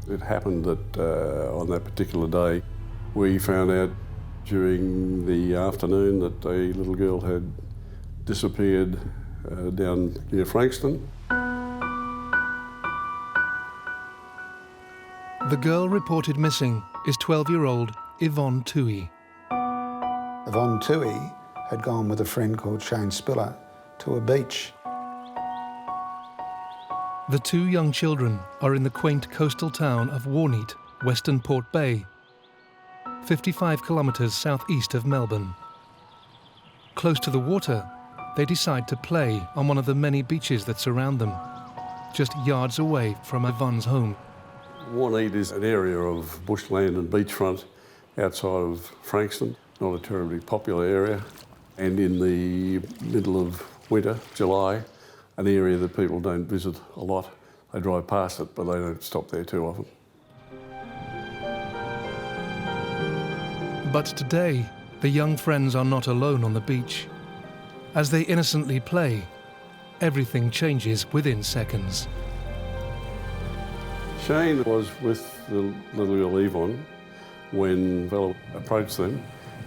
It happened that on that particular day, we found out during the afternoon that a little girl had disappeared down near Frankston. The girl reported missing is 12-year-old Yvonne Toohey. Yvonne Toohey had gone with a friend called Shane Spiller to a beach. The two young children are in the quaint coastal town of Warneet, Western Port Bay, 55 kilometres southeast of Melbourne. Close to the water, they decide to play on one of the many beaches that surround them, just yards away from Yvonne's home. Warneet is an area of bushland and beachfront outside of Frankston, not a terribly popular area, and in the middle of winter, July, an area that people don't visit a lot. They drive past it, but they don't stop there too often. But today, the young friends are not alone on the beach. As they innocently play, everything changes within seconds. Shane was with the little girl Yvonne when a fellow approached them,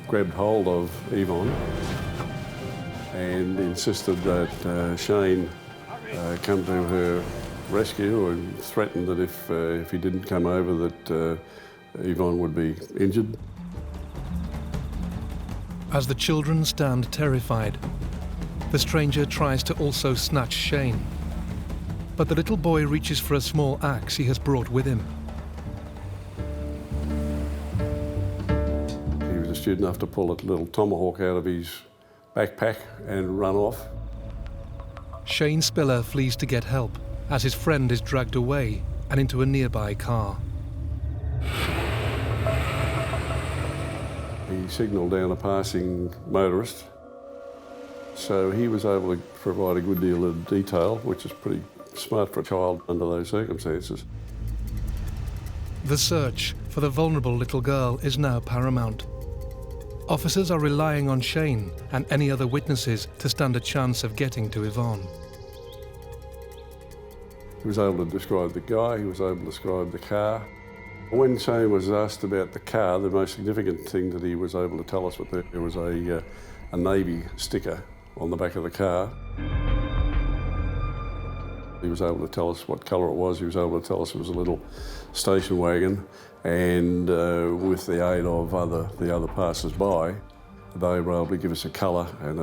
grabbed hold of Yvonne and insisted that Shane come to her rescue and threatened that if he didn't come over that Yvonne would be injured. As the children stand terrified, the stranger tries to also snatch Shane. But the little boy reaches for a small axe he has brought with him. He was astute enough to pull a little tomahawk out of his backpack and run off. Shane Spiller flees to get help as his friend is dragged away and into a nearby car. He signalled down a passing motorist, so he was able to provide a good deal of detail, which is pretty smart for a child under those circumstances. The search for the vulnerable little girl is now paramount. Officers are relying on Shane and any other witnesses to stand a chance of getting to Yvonne. He was able to describe the guy, he was able to describe the car. When Shane was asked about the car, the most significant thing that he was able to tell us was that there was a Navy sticker on the back of the car. He was able to tell us what colour it was, he was able to tell us it was a little station wagon, and with the aid of the other passers-by, they were able to give us a colour, and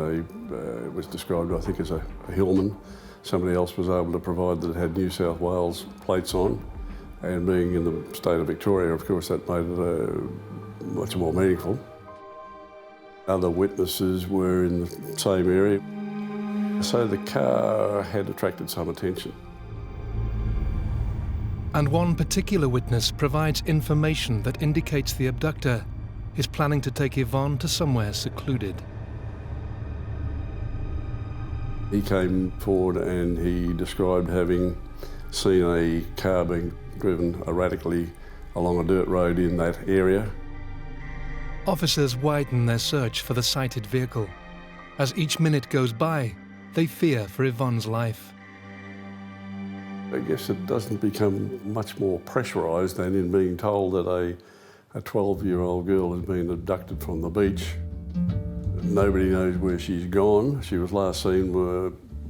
it was described, I think, as a Hillman. Somebody else was able to provide that it had New South Wales plates on, and being in the state of Victoria, of course, that made it much more meaningful. Other witnesses were in the same area, so the car had attracted some attention. And one particular witness provides information that indicates the abductor is planning to take Yvonne to somewhere secluded. He came forward and he described having seen a car being driven erratically along a dirt road in that area. Officers widen their search for the sighted vehicle. As each minute goes by, they fear for Yvonne's life. I guess it doesn't become much more pressurised than in being told that a 12-year-old girl has been abducted from the beach. Nobody knows where she's gone. She was last seen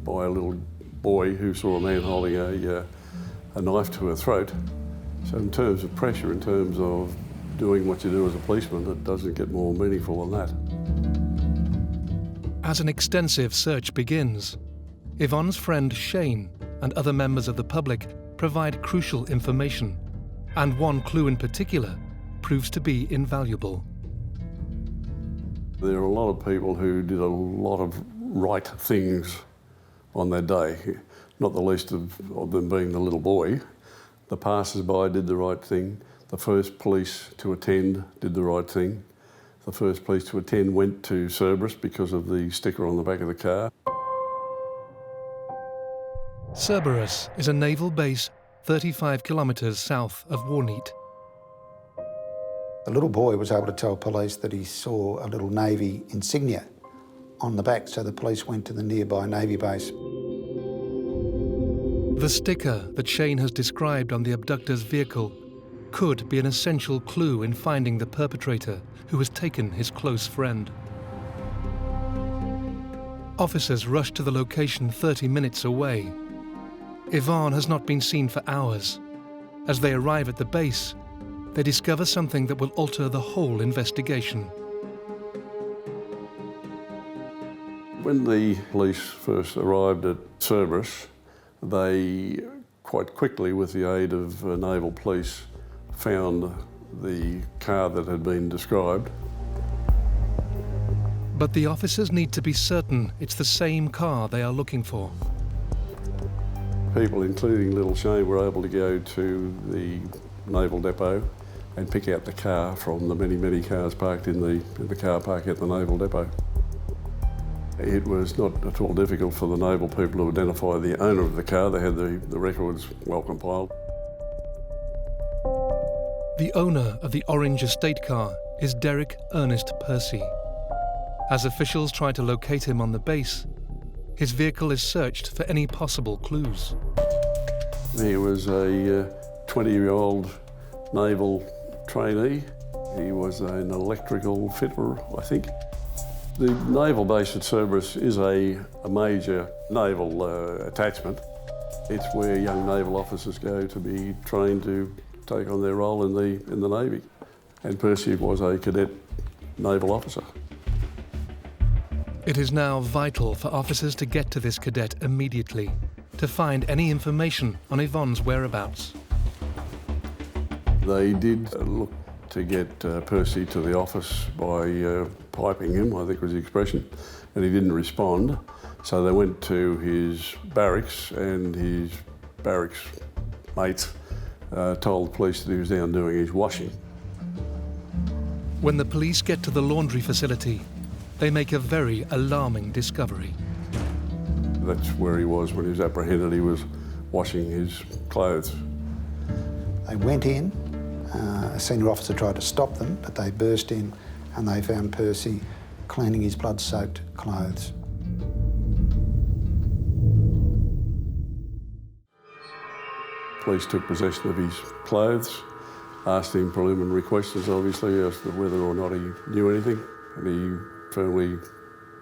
by a little boy who saw a man holding a knife to her throat. So in terms of pressure, in terms of doing what you do as a policeman, it doesn't get more meaningful than that. As an extensive search begins, Yvonne's friend Shane and other members of the public provide crucial information, and one clue in particular proves to be invaluable. There are a lot of people who did a lot of right things on that day, not the least of them being the little boy. The passers-by did the right thing. The first police to attend did the right thing. The first police to attend went to Cerberus because of the sticker on the back of the car. Cerberus is a naval base 35 kilometres south of Warneet. The little boy was able to tell police that he saw a little Navy insignia on the back, so the police went to the nearby Navy base. The sticker that Shane has described on the abductor's vehicle could be an essential clue in finding the perpetrator who has taken his close friend. Officers rushed to the location 30 minutes away. Yvonne has not been seen for hours. As they arrive at the base, they discover something that will alter the whole investigation. When the police first arrived at Cerberus, they quite quickly, with the aid of naval police, found the car that had been described. But the officers need to be certain it's the same car they are looking for. People, including little Shane, were able to go to the naval depot and pick out the car from the many, many cars parked in the car park at the naval depot. It was not at all difficult for the naval people to identify the owner of the car. They had the records well compiled. The owner of the orange estate car is Dereky Ernest Percy. As officials try to locate him on the base, his vehicle is searched for any possible clues. He was a 20-year-old naval trainee. He was an electrical fitter, I think. The naval base at Cerberus is a major naval attachment. It's where young naval officers go to be trained to take on their role in the Navy. And Percy was a cadet naval officer. It is now vital for officers to get to this cadet immediately to find any information on Yvonne's whereabouts. They did look to get Percy to the office by piping him, I think was the expression, and he didn't respond. So they went to his barracks, and his barracks mates told the police that he was down doing his washing. When the police get to the laundry facility, they make a very alarming discovery. That's where he was when he was apprehended. He was washing his clothes. They went in. A senior officer tried to stop them, but they burst in and they found Percy cleaning his blood-soaked clothes. Police took possession of his clothes, asked him preliminary questions, obviously, as to whether or not he knew anything, and he firmly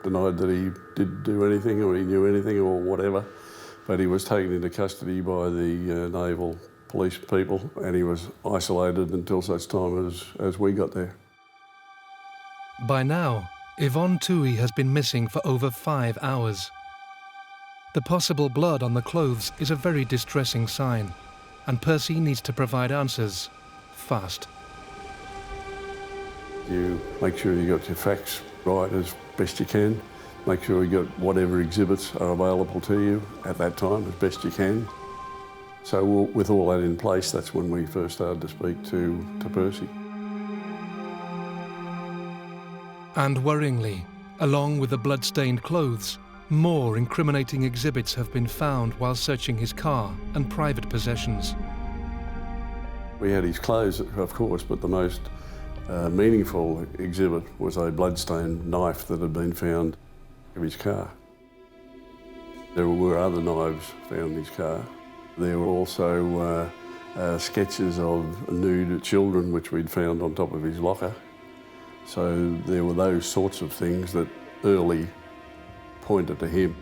denied that he did do anything or he knew anything or whatever, but he was taken into custody by the naval police people, and he was isolated until such time as we got there. By now, Yvonne Toohey has been missing for over 5 hours. The possible blood on the clothes is a very distressing sign, and Percy needs to provide answers fast. You make sure you got your facts right as best you can. Make sure you got whatever exhibits are available to you at that time as best you can. So with all that in place, that's when we first started to speak to Percy. And worryingly, along with the blood-stained clothes, more incriminating exhibits have been found while searching his car and private possessions. We had his clothes, of course, but the most meaningful exhibit was a blood-stained knife that had been found in his car. There were other knives found in his car. There were also sketches of nude children which we'd found on top of his locker. So there were those sorts of things that early pointed to him.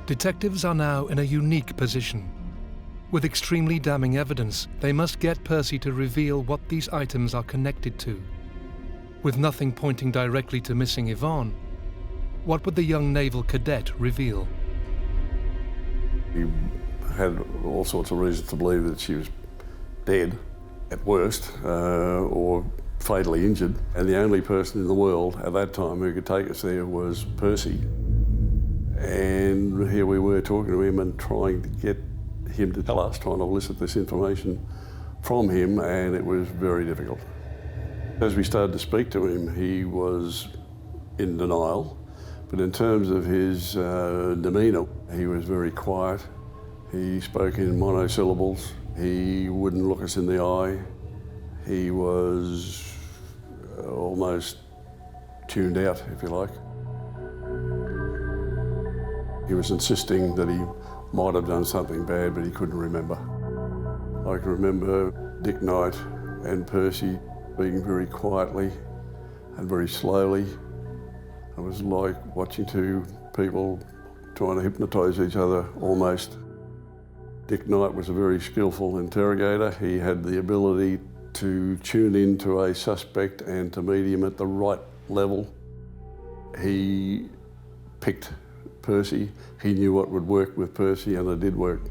Detectives are now in a unique position. With extremely damning evidence, they must get Percy to reveal what these items are connected to. With nothing pointing directly to missing Yvonne, What would the young naval cadet reveal? He had all sorts of reasons to believe that she was dead, at worst, or fatally injured. And the only person in the world at that time who could take us there was Percy. And here we were talking to him and trying to get him to tell us, trying to elicit this information from him, and it was very difficult. As we started to speak to him, he was in denial, but in terms of his demeanour, he was very quiet. He spoke in monosyllables. He wouldn't look us in the eye. He was almost tuned out, if you like. He was insisting that he might have done something bad, but he couldn't remember. I can remember Dick Knight and Percy speaking very quietly and very slowly. It was like watching two people trying to hypnotise each other, almost. Dick Knight was a very skillful interrogator. He had the ability to tune into a suspect and to meet him at the right level. He picked Percy. He knew what would work with Percy, and it did work.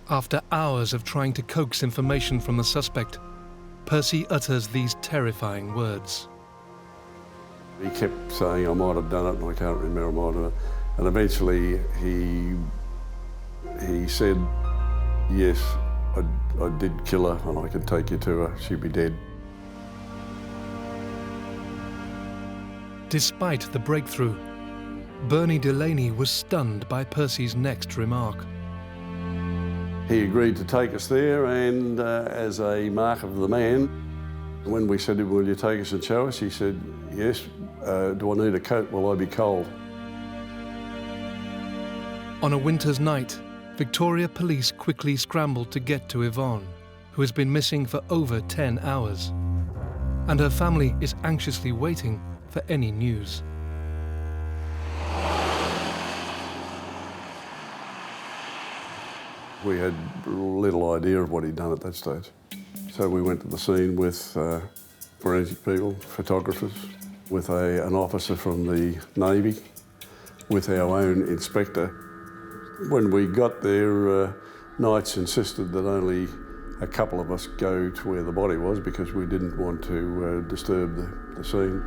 After hours of trying to coax information from the suspect, Percy utters these terrifying words. He kept saying, I might have done it, and I can't remember, I might have. And eventually he said, yes, I did kill her, and I can take you to her, she'd be dead. Despite the breakthrough, Bernie Delaney was stunned by Percy's next remark. He agreed to take us there, and as a mark of the man, when we said, will you take us and show us, he said, yes. Do I need a coat? Will I be cold? On a winter's night, Victoria Police quickly scrambled to get to Yvonne, who has been missing for over 10 hours. And her family is anxiously waiting for any news. We had little idea of what he'd done at that stage. So we went to the scene with forensic people, photographers, with an officer from the Navy, with our own inspector. When we got there, Knights insisted that only a couple of us go to where the body was because we didn't want to disturb the scene.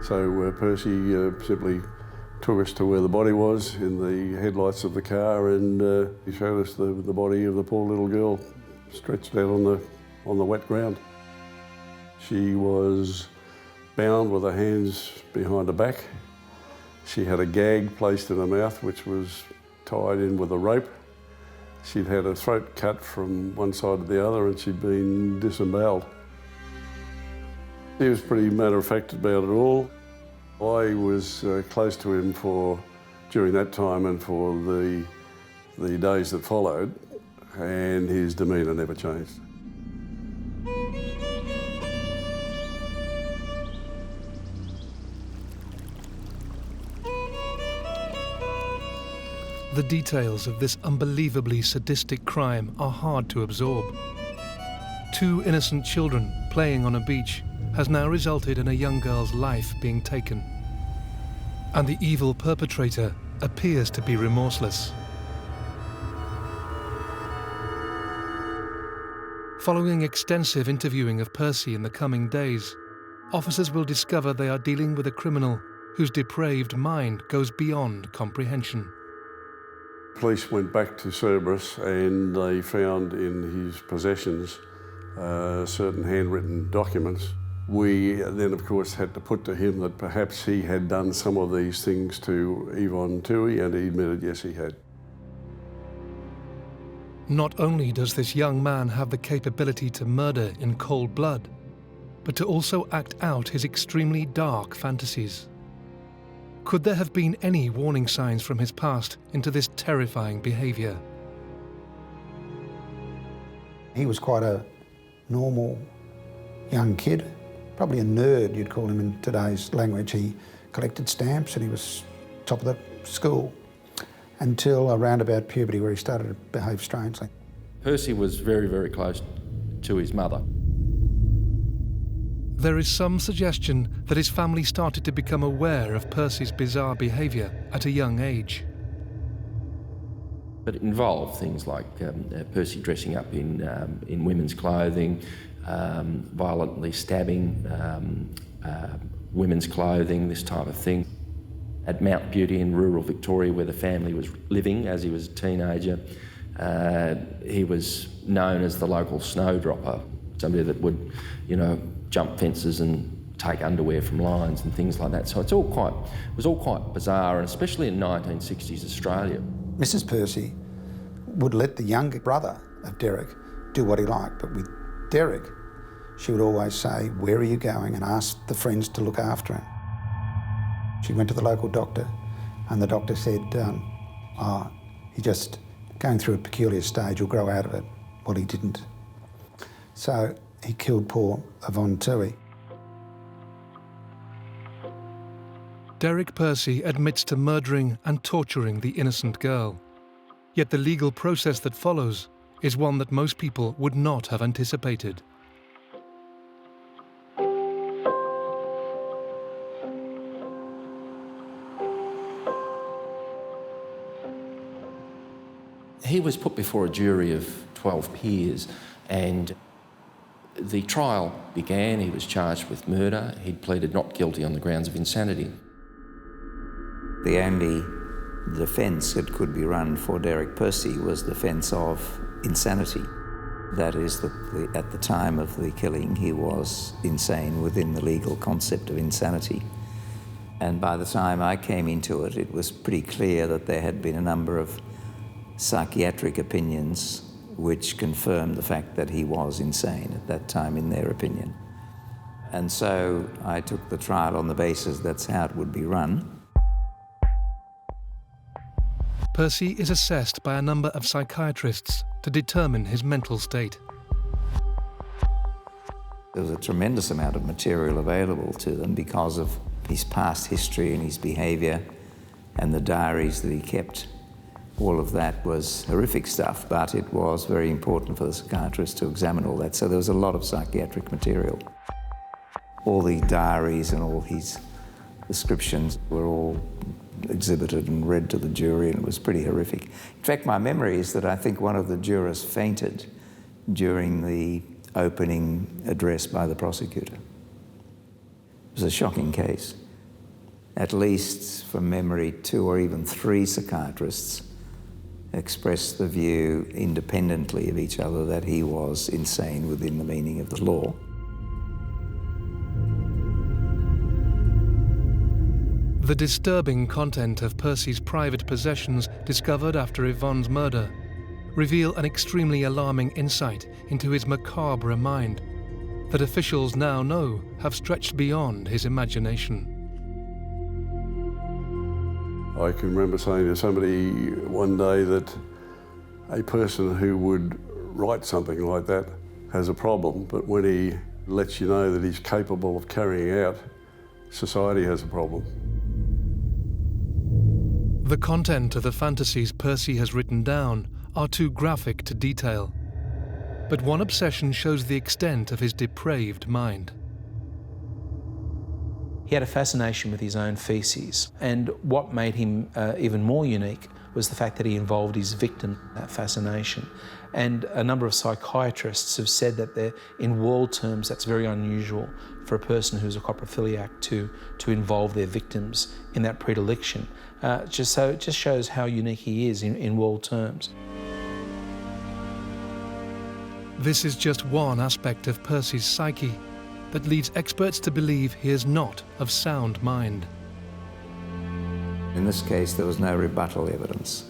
So Percy simply took us to where the body was in the headlights of the car, and he showed us the body of the poor little girl stretched out on the wet ground. She was bound with her hands behind her back. She had a gag placed in her mouth which was tied in with a rope. She'd had her throat cut from one side to the other, and she'd been disemboweled. He was pretty matter-of-fact about it all. I was close to him during that time and for the days that followed, and his demeanour never changed. The details of this unbelievably sadistic crime are hard to absorb. 2 innocent children playing on a beach has now resulted in a young girl's life being taken. And the evil perpetrator appears to be remorseless. Following extensive interviewing of Percy in the coming days, officers will discover they are dealing with a criminal whose depraved mind goes beyond comprehension. Police went back to Cerberus and they found in his possessions certain handwritten documents. We then, of course, had to put to him that perhaps he had done some of these things to Yvonne Toohey, and he admitted yes, he had. Not only does this young man have the capability to murder in cold blood, but to also act out his extremely dark fantasies. Could there have been any warning signs from his past into this terrifying behaviour? He was quite a normal young kid, probably a nerd, you'd call him in today's language. He collected stamps and he was top of the school until around about puberty, where he started to behave strangely. Percy was very, very close to his mother. There is some suggestion that his family started to become aware of Percy's bizarre behaviour at a young age. But it involved things like Percy dressing up in women's clothing, violently stabbing women's clothing, this type of thing. At Mount Beauty in rural Victoria, where the family was living as he was a teenager, he was known as the local snowdropper, somebody that would, jump fences and take underwear from lines and things like that. So it was all quite bizarre, and especially in 1960s Australia. Mrs. Percy would let the younger brother of Derek do what he liked, but with Derek, she would always say, "Where are you going?" and ask the friends to look after him. She went to the local doctor, and the doctor said, "He's just going through a peculiar stage, he'll grow out of it." Well, he didn't. So he killed poor Yvonne Toohey. Dereky Percy admits to murdering and torturing the innocent girl. Yet the legal process that follows is one that most people would not have anticipated. He was put before a jury of 12 peers, and the trial began. He was charged with murder. He'd pleaded not guilty on the grounds of insanity. The only defence that could be run for Dereky Percy was the defence of insanity. That is, that at the time of the killing, he was insane within the legal concept of insanity. And by the time I came into it, it was pretty clear that there had been a number of psychiatric opinions which confirmed the fact that he was insane at that time, in their opinion. And so I took the trial on the basis that's how it would be run. Percy is assessed by a number of psychiatrists to determine his mental state. There was a tremendous amount of material available to them because of his past history and his behaviour and the diaries that he kept. All of that was horrific stuff, but it was very important for the psychiatrist to examine all that. So there was a lot of psychiatric material. All the diaries and all his descriptions were all exhibited and read to the jury, and it was pretty horrific. In fact, my memory is that I think one of the jurors fainted during the opening address by the prosecutor. It was a shocking case. At least, from memory, 2 or even 3 psychiatrists expressed the view independently of each other that he was insane within the meaning of the law. The disturbing content of Percy's private possessions discovered after Yvonne's murder reveal an extremely alarming insight into his macabre mind that officials now know have stretched beyond his imagination. I can remember saying to somebody one day that a person who would write something like that has a problem, but when he lets you know that he's capable of carrying out, society has a problem. The content of the fantasies Percy has written down are too graphic to detail, but one obsession shows the extent of his depraved mind. He had a fascination with his own faeces, and what made him even more unique was the fact that he involved his victim in that fascination. And a number of psychiatrists have said that in world terms that's very unusual for a person who's a coprophiliac to involve their victims in that predilection. It just shows how unique he is in world terms. This is just one aspect of Percy's psyche that leads experts to believe he is not of sound mind. In this case, there was no rebuttal evidence.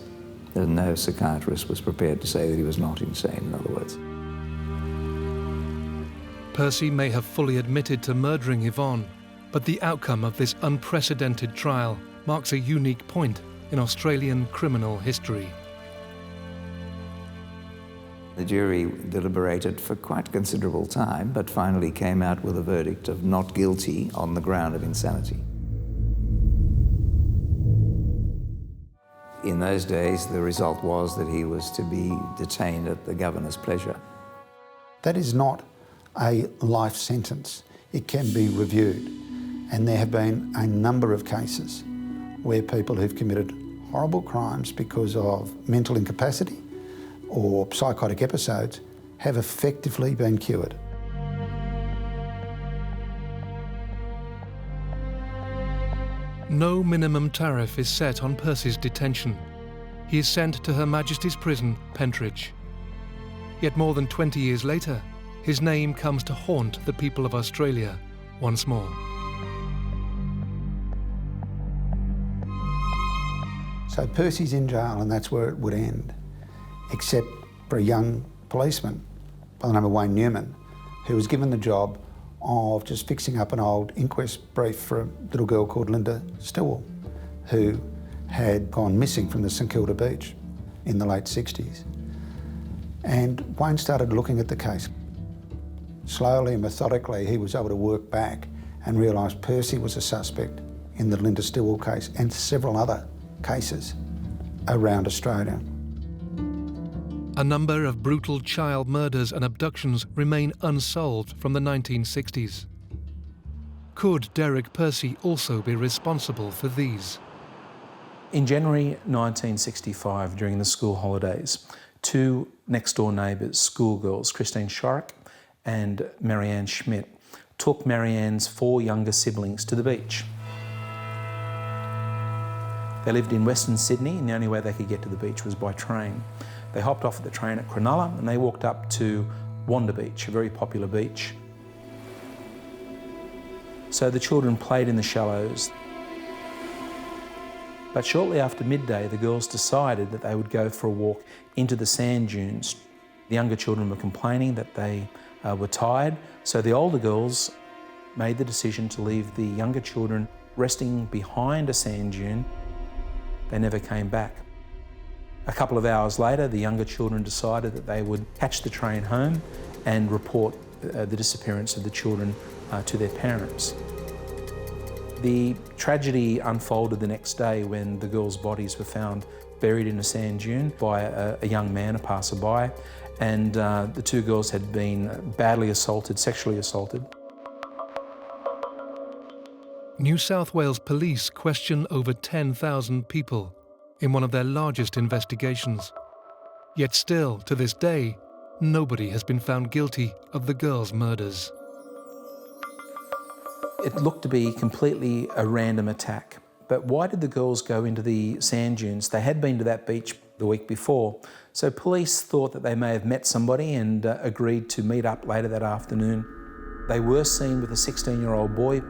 No psychiatrist was prepared to say that he was not insane, in other words. Percy may have fully admitted to murdering Yvonne, but the outcome of this unprecedented trial marks a unique point in Australian criminal history. The jury deliberated for quite considerable time, but finally came out with a verdict of not guilty on the ground of insanity. In those days, the result was that he was to be detained at the governor's pleasure. That is not a life sentence. it can be reviewed. And there have been a number of cases where people who've committed horrible crimes because of mental incapacity or psychotic episodes have effectively been cured. No minimum tariff is set on Percy's detention. He is sent to Her Majesty's Prison, Pentridge. Yet more than 20 years later, his name comes to haunt the people of Australia once more. So Percy's in jail and that's where it would end, except for a young policeman by the name of Wayne Newman, who was given the job of just fixing up an old inquest brief for a little girl called Linda Stillwell, who had gone missing from the St Kilda beach in the late 60s. And Wayne started looking at the case. Slowly and methodically, he was able to work back and realised Percy was a suspect in the Linda Stillwell case and several other cases around Australia. A number of brutal child murders and abductions remain unsolved from the 1960s. Could Dereky Percy also be responsible for these? In January 1965, during the school holidays, two next-door neighbours, schoolgirls, Christine Shorrock and Marianne Schmidt, took Marianne's 4 younger siblings to the beach. They lived in Western Sydney and the only way they could get to the beach was by train. They hopped off at the train at Cronulla and they walked up to Wanda Beach, a very popular beach. So the children played in the shallows. But shortly after midday, the girls decided that they would go for a walk into the sand dunes. The younger children were complaining that they were tired, so the older girls made the decision to leave the younger children resting behind a sand dune. They never came back. A couple of hours later, the younger children decided that they would catch the train home and report the disappearance of the children to their parents. The tragedy unfolded the next day when the girls' bodies were found buried in a sand dune by a young man, a passerby, and the 2 girls had been badly assaulted, sexually assaulted. New South Wales police question over 10,000 people in one of their largest investigations. Yet still, to this day, nobody has been found guilty of the girls' murders. It looked to be completely a random attack. But why did the girls go into the sand dunes? They had been to that beach the week before. So police thought that they may have met somebody and agreed to meet up later that afternoon. They were seen with a 16-year-old boy.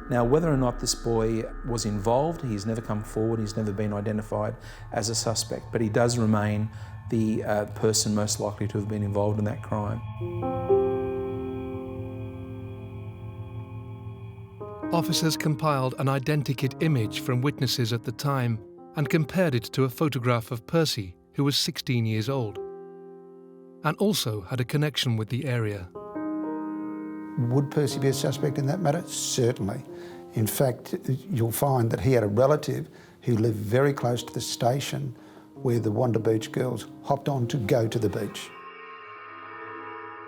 Now, whether or not this boy was involved, he's never come forward, he's never been identified as a suspect, but he does remain the person most likely to have been involved in that crime. Officers compiled an identikit image from witnesses at the time and compared it to a photograph of Percy, who was 16 years old, and also had a connection with the area. Would Percy be a suspect in that matter? Certainly. In fact, you'll find that he had a relative who lived very close to the station where the Wanda Beach girls hopped on to go to the beach.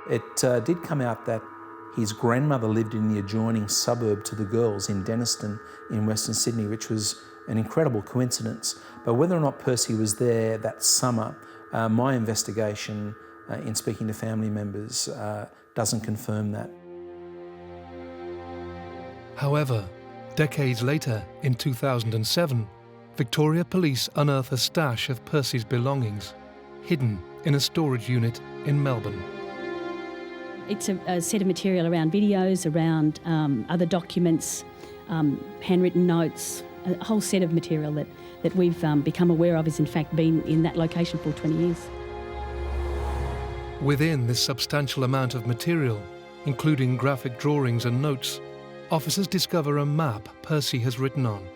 It did come out that his grandmother lived in the adjoining suburb to the girls in Denniston in Western Sydney, which was an incredible coincidence. But whether or not Percy was there that summer, my investigation in speaking to family members doesn't confirm that. However, decades later, in 2007, Victoria Police unearth a stash of Percy's belongings, hidden in a storage unit in Melbourne. It's a set of material around videos, around other documents, handwritten notes, a whole set of material that we've become aware of has in fact been in that location for 20 years. Within this substantial amount of material, including graphic drawings and notes, officers discover a map Percy has written on,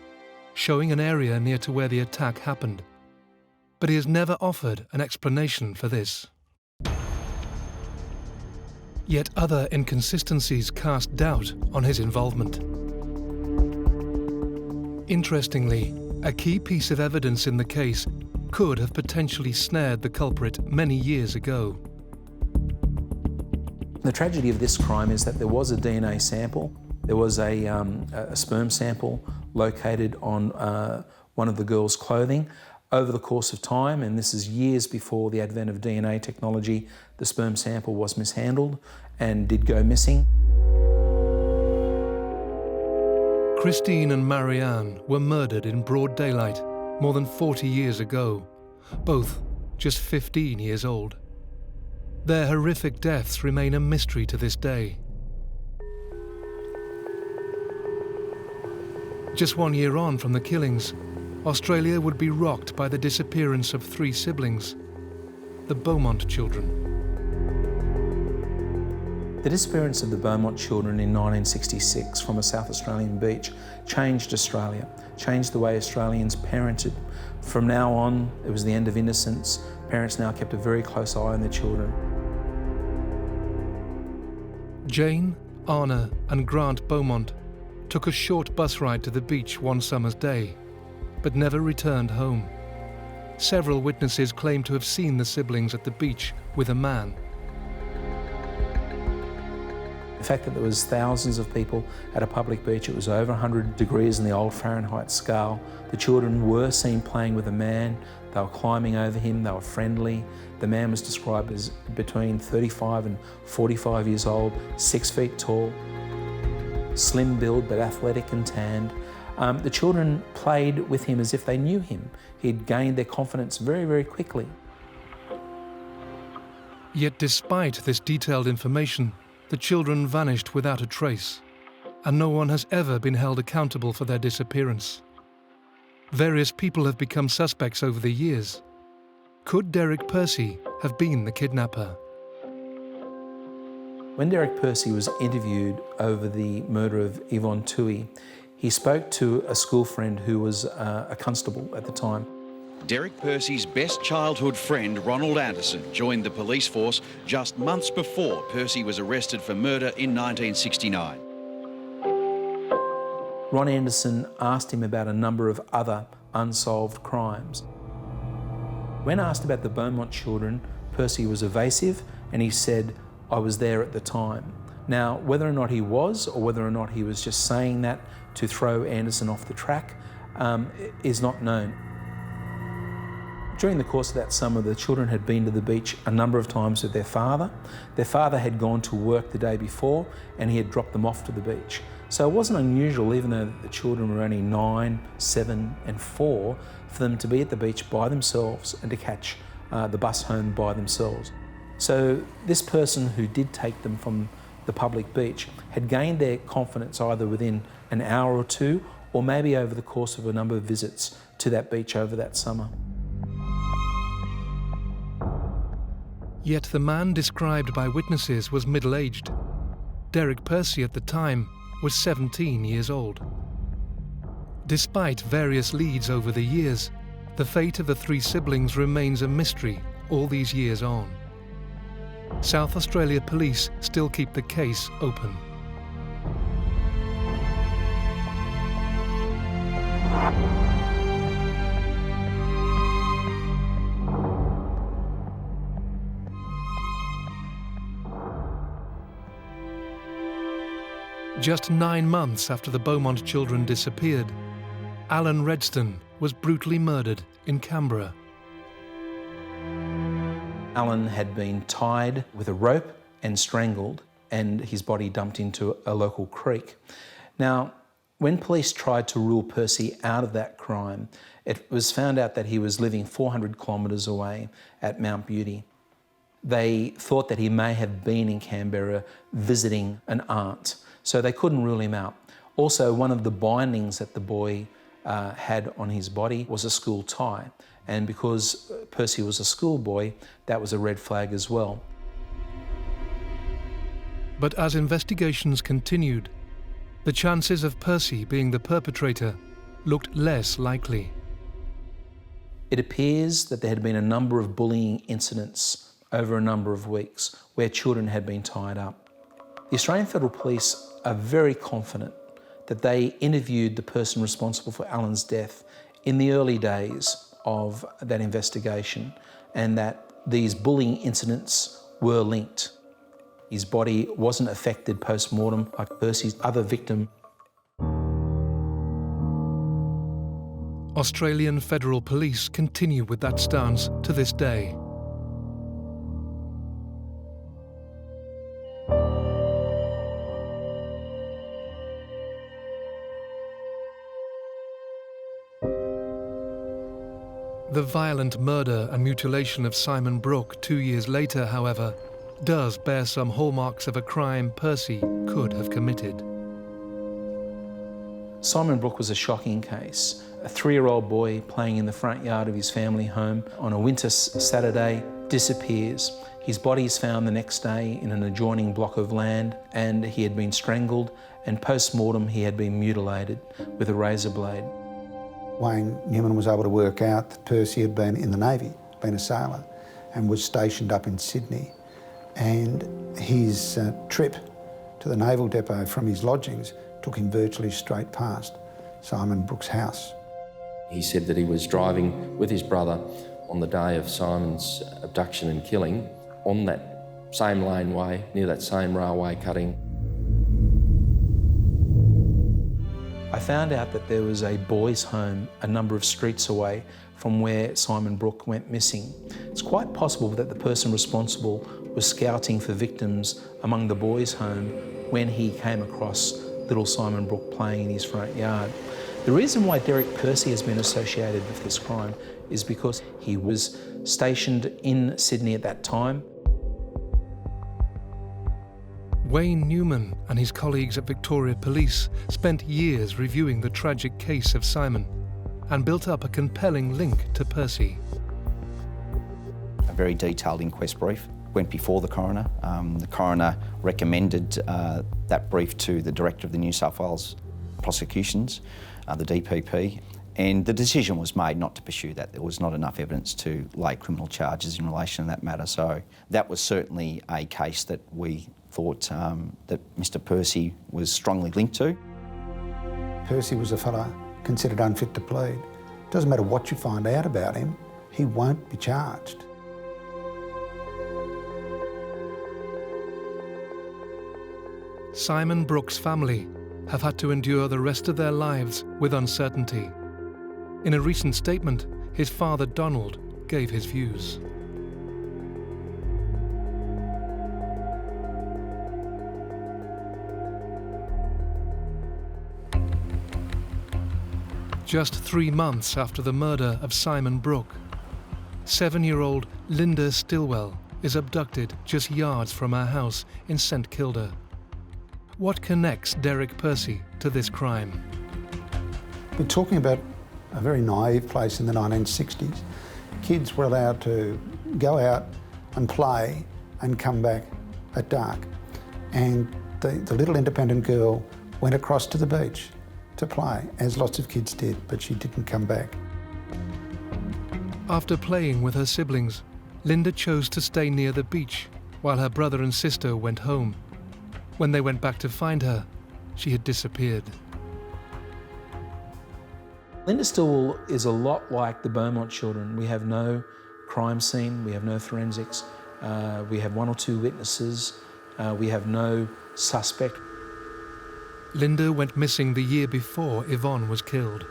showing an area near to where the attack happened. But he has never offered an explanation for this. Yet other inconsistencies cast doubt on his involvement. Interestingly, a key piece of evidence in the case could have potentially snared the culprit many years ago. The tragedy of this crime is that there was a DNA sample. There was a sperm sample located on one of the girls' clothing. Over the course of time, and this is years before the advent of DNA technology, the sperm sample was mishandled and did go missing. Christine and Marianne were murdered in broad daylight more than 40 years ago, both just 15 years old. Their horrific deaths remain a mystery to this day. Just 1 year on from the killings, Australia would be rocked by the disappearance of 3 siblings, the Beaumont children. The disappearance of the Beaumont children in 1966 from a South Australian beach changed Australia, changed the way Australians parented. From now on, it was the end of innocence. Parents now kept a very close eye on their children. Jane, Anna and Grant Beaumont took a short bus ride to the beach one summer's day, but never returned home. Several witnesses claim to have seen the siblings at the beach with a man. The fact that there was thousands of people at a public beach, it was over 100 degrees in the old Fahrenheit scale. The children were seen playing with a man. They were climbing over him, they were friendly. The man was described as between 35 and 45 years old, 6 feet tall, slim build but athletic and tanned. The children played with him as if they knew him. He'd gained their confidence very, very quickly. Yet despite this detailed information, the children vanished without a trace, and no one has ever been held accountable for their disappearance. Various people have become suspects over the years. Could Dereky Percy have been the kidnapper? When Dereky Percy was interviewed over the murder of Yvonne Toohey, he spoke to a school friend who was a constable at the time. Dereky Percy's best childhood friend, Ronald Anderson, joined the police force just months before Percy was arrested for murder in 1969. Ron Anderson asked him about a number of other unsolved crimes. When asked about the Beaumont children, Percy was evasive and he said, "I was there at the time." Now, whether or not he was, or whether or not he was just saying that to throw Anderson off the track, is not known. During the course of that summer, the children had been to the beach a number of times with their father. Their father had gone to work the day before and he had dropped them off to the beach. So it wasn't unusual, even though the children were only 9, 7 and 4, for them to be at the beach by themselves and to catch the bus home by themselves. So this person who did take them from the public beach had gained their confidence either within an hour or two, or maybe over the course of a number of visits to that beach over that summer. Yet the man described by witnesses was middle-aged. Dereky Percy at the time was 17 years old. Despite various leads over the years, the fate of the 3 siblings remains a mystery all these years on. South Australia police still keep the case open. Just 9 months after the Beaumont children disappeared, Alan Redston was brutally murdered in Canberra. Alan had been tied with a rope and strangled, and his body dumped into a local creek. Now, when police tried to rule Percy out of that crime, it was found out that he was living 400 kilometres away at Mount Beauty. They thought that he may have been in Canberra visiting an aunt, so they couldn't rule him out. Also, one of the bindings that the boy had on his body was a school tie, and because Percy was a schoolboy, that was a red flag as well. But as investigations continued, the chances of Percy being the perpetrator looked less likely. It appears that there had been a number of bullying incidents over a number of weeks where children had been tied up. The Australian Federal Police are very confident that they interviewed the person responsible for Alan's death in the early days of that investigation, and that these bullying incidents were linked. His body wasn't affected post-mortem like Percy's other victim. Australian Federal Police continue with that stance to this day. The violent murder and mutilation of Simon Brooke 2 years later, however, does bear some hallmarks of a crime Percy could have committed. Simon Brooke was a shocking case. A 3-year-old boy playing in the front yard of his family home on a winter Saturday disappears. His body is found the next day in an adjoining block of land, and he had been strangled, and post-mortem he had been mutilated with a razor blade. Wayne Newman was able to work out that Percy had been in the Navy, been a sailor, and was stationed up in Sydney. And his trip to the naval depot from his lodgings took him virtually straight past Simon Brooke's house. He said that he was driving with his brother on the day of Simon's abduction and killing on that same laneway, near that same railway cutting. I found out that there was a boys' home a number of streets away from where Simon Brooke went missing. It's quite possible that the person responsible was scouting for victims among the boys' home when he came across little Simon Brooke playing in his front yard. The reason why Dereky Percy has been associated with this crime is because he was stationed in Sydney at that time. Wayne Newman and his colleagues at Victoria Police spent years reviewing the tragic case of Simon and built up a compelling link to Percy. A very detailed inquest brief went before the coroner. The coroner recommended that brief to the Director of the New South Wales Prosecutions, the DPP, and the decision was made not to pursue that. There was not enough evidence to lay criminal charges in relation to that matter. So that was certainly a case that we thought that Mr Percy was strongly linked to. Percy was a fella considered unfit to plead. Doesn't matter what you find out about him, he won't be charged. Simon Brooke's family have had to endure the rest of their lives with uncertainty. In a recent statement, his father Donald gave his views. Just 3 months after the murder of Simon Brooke, 7-year-old Linda Stillwell is abducted just yards from her house in St Kilda. What connects Dereky Percy to this crime? We're talking about a very naive place in the 1960s. Kids were allowed to go out and play and come back at dark. And the little independent girl went across to the beach to play, as lots of kids did, but she didn't come back. After playing with her siblings, Linda chose to stay near the beach while her brother and sister went home. When they went back to find her, she had disappeared. Linda Stillwell is a lot like the Beaumont children. We have no crime scene, we have no forensics, we have 1 or 2 witnesses, we have no suspect. Linda went missing the year before Yvonne was killed.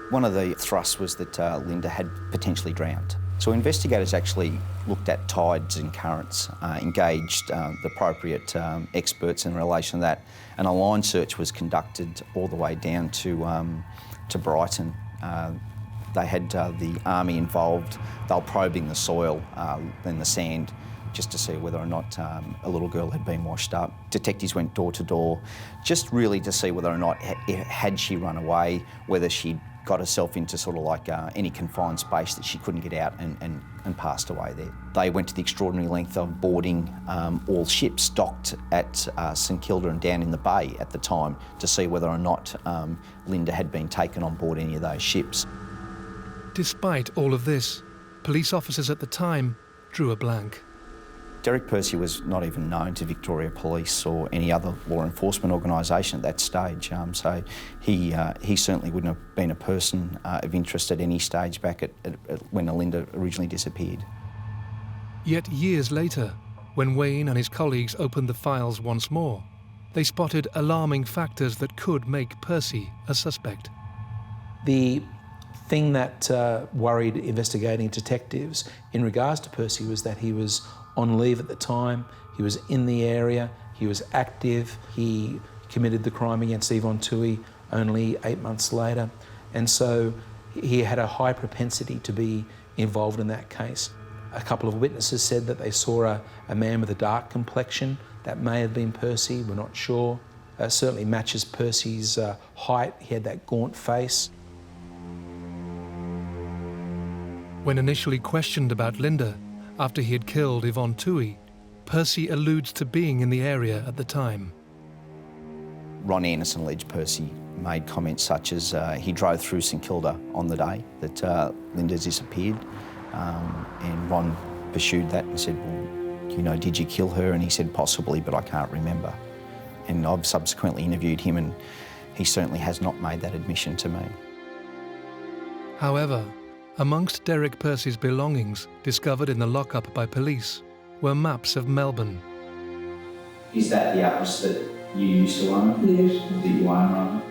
One of the thrusts was that Linda had potentially drowned. So investigators actually looked at tides and currents, engaged the appropriate experts in relation to that, and a line search was conducted all the way down to Brighton. They had the army involved. They were probing the soil and the sand just to see whether or not a little girl had been washed up. Detectives went door to door, just really to see whether or not had she run away, whether she'd got herself into sort of like any confined space that she couldn't get out and passed away there. They went to the extraordinary length of boarding all ships docked at St Kilda and down in the bay at the time to see whether or not Linda had been taken on board any of those ships. Despite all of this, police officers at the time drew a blank. Dereky Percy was not even known to Victoria Police or any other law enforcement organisation at that stage, so he certainly wouldn't have been a person of interest at any stage back at when Linda originally disappeared. Yet years later, when Wayne and his colleagues opened the files once more, they spotted alarming factors that could make Percy a suspect. The thing that worried investigating detectives in regards to Percy was that he was on leave at the time, he was in the area, he was active, he committed the crime against Yvonne Toohey only 8 months later, and so he had a high propensity to be involved in that case. A couple of witnesses said that they saw a man with a dark complexion. That may have been Percy, we're not sure. Certainly matches Percy's height, he had that gaunt face. When initially questioned about Linda, after he had killed Yvonne Toohey, Percy alludes to being in the area at the time. Ron Anderson alleged Percy made comments such as he drove through St Kilda on the day that Linda disappeared, and Ron pursued that and said, well, you know, did you kill her? And he said, possibly, but I can't remember. And I've subsequently interviewed him, and he certainly has not made that admission to me. However, amongst Dereky Percy's belongings discovered in the lockup by police were maps of Melbourne. Is that the atlas that you used to own? Yes. That you own, rather?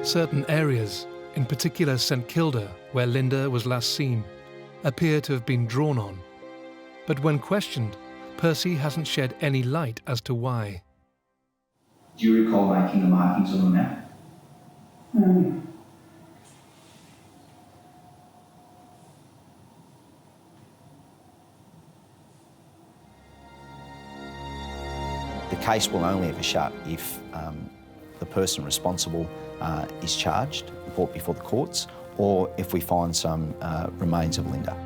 Certain areas, in particular St Kilda, where Linda was last seen, appear to have been drawn on. But when questioned, Percy hasn't shed any light as to why. Do you recall making the markings on the map? The case will only ever shut if the person responsible is charged, brought before the courts, or if we find some remains of Linda.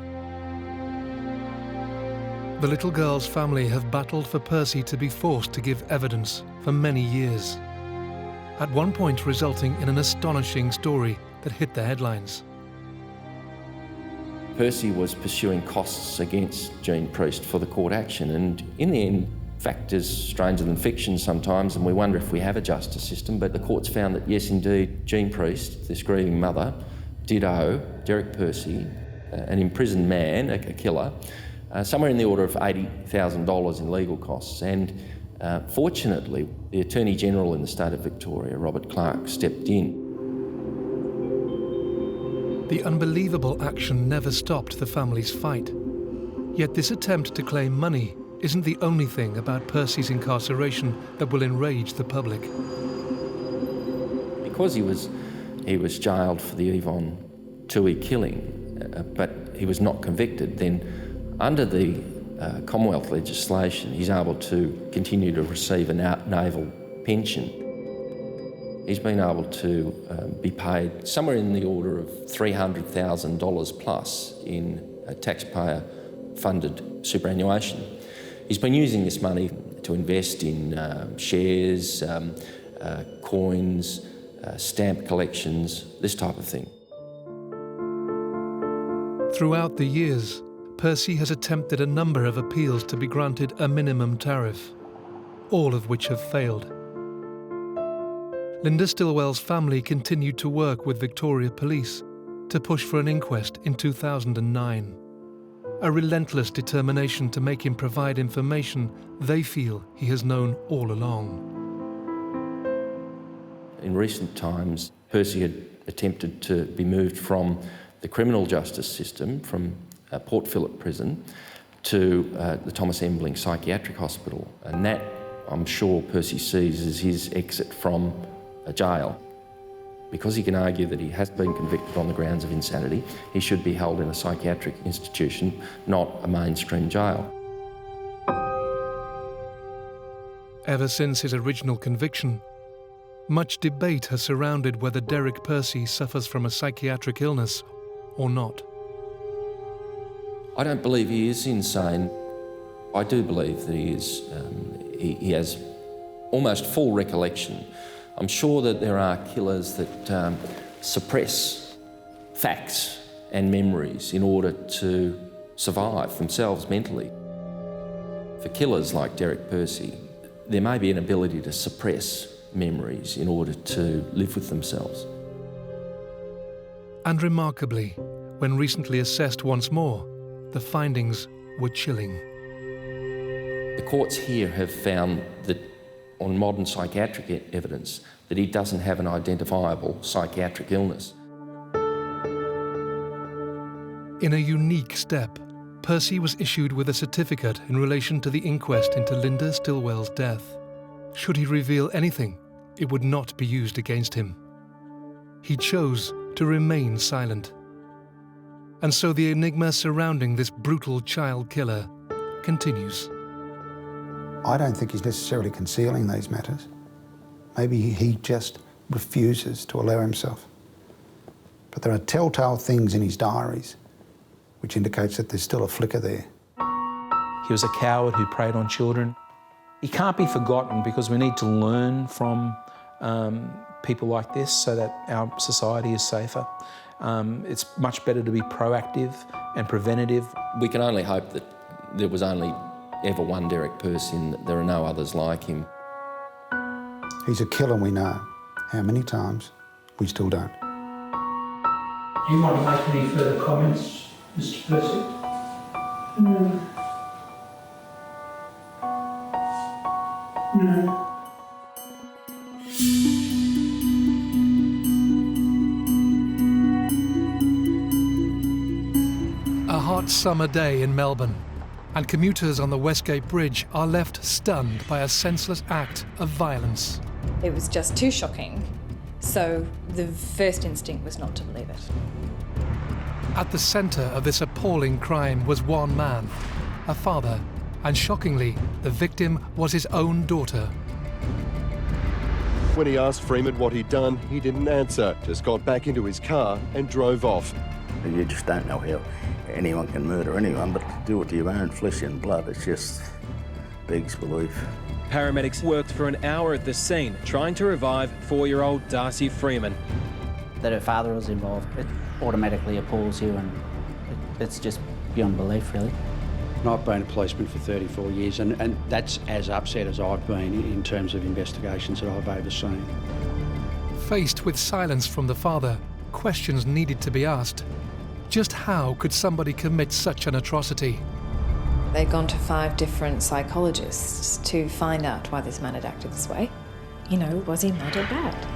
The little girl's family have battled for Percy to be forced to give evidence for many years, at one point resulting in an astonishing story that hit the headlines. Percy was pursuing costs against Jean Priest for the court action, and in the end, fact is stranger than fiction sometimes, and we wonder if we have a justice system, but the courts found that yes, indeed, Jean Priest, this grieving mother, did owe Dereky Percy, an imprisoned man, a killer, somewhere in the order of $80,000 in legal costs. And fortunately, the Attorney General in the state of Victoria, Robert Clark, stepped in. The unbelievable action never stopped the family's fight. Yet this attempt to claim money isn't the only thing about Percy's incarceration that will enrage the public. Because he was jailed for the Yvonne Toohey killing, but he was not convicted, then under the Commonwealth legislation, he's able to continue to receive a naval pension. He's been able to be paid somewhere in the order of $300,000 plus in taxpayer-funded superannuation. He's been using this money to invest in shares, coins, stamp collections, this type of thing. Throughout the years, Percy has attempted a number of appeals to be granted a minimum tariff, all of which have failed. Linda Stillwell's family continued to work with Victoria Police to push for an inquest in 2009. A relentless determination to make him provide information they feel he has known all along. In recent times, Percy had attempted to be moved from the criminal justice system, from Port Phillip Prison, to the Thomas Embling Psychiatric Hospital. And that, I'm sure, Percy sees as his exit from a jail. Because he can argue that he has been convicted on the grounds of insanity, he should be held in a psychiatric institution, not a mainstream jail. Ever since his original conviction, much debate has surrounded whether Dereky Percy suffers from a psychiatric illness or not. I don't believe he is insane. I do believe that he is. He has almost full recollection. I'm sure that there are killers that suppress facts and memories in order to survive themselves mentally. For killers like Dereky Percy, there may be an ability to suppress memories in order to live with themselves. And remarkably, when recently assessed once more, the findings were chilling. The courts here have found that on modern psychiatric evidence that he doesn't have an identifiable psychiatric illness. In a unique step, Percy was issued with a certificate in relation to the inquest into Linda Stillwell's death. Should he reveal anything, it would not be used against him. He chose to remain silent. And so the enigma surrounding this brutal child killer continues. I don't think he's necessarily concealing these matters. Maybe he just refuses to allow himself. But there are telltale things in his diaries which indicates that there's still a flicker there. He was a coward who preyed on children. He can't be forgotten because we need to learn from people like this so that our society is safer. It's much better to be proactive and preventative. We can only hope that there was only ever one Dereky Percy and that there are no others like him. He's a killer, we know. How many times? We still don't. Do you want to make any further comments, Mr. Percy? No. No. A hot summer day in Melbourne, and commuters on the Westgate Bridge are left stunned by a senseless act of violence. It was just too shocking, so the first instinct was not to believe it. At the centre of this appalling crime was one man, a father, and shockingly, the victim was his own daughter. When he asked Freeman what he'd done, he didn't answer, just got back into his car and drove off. You just don't know how anyone can murder anyone, but to do it to your own flesh and blood, it just begs belief. Paramedics worked for an hour at the scene, trying to revive 4-year-old Darcy Freeman. That her father was involved, it automatically appalls you, and it's just beyond belief, really. I've been a policeman for 34 years, and that's as upset as I've been in terms of investigations that I've overseen. Faced with silence from the father, questions needed to be asked. Just how could somebody commit such an atrocity? They'd gone to 5 different psychologists to find out why this man had acted this way. You know, was he mad or bad?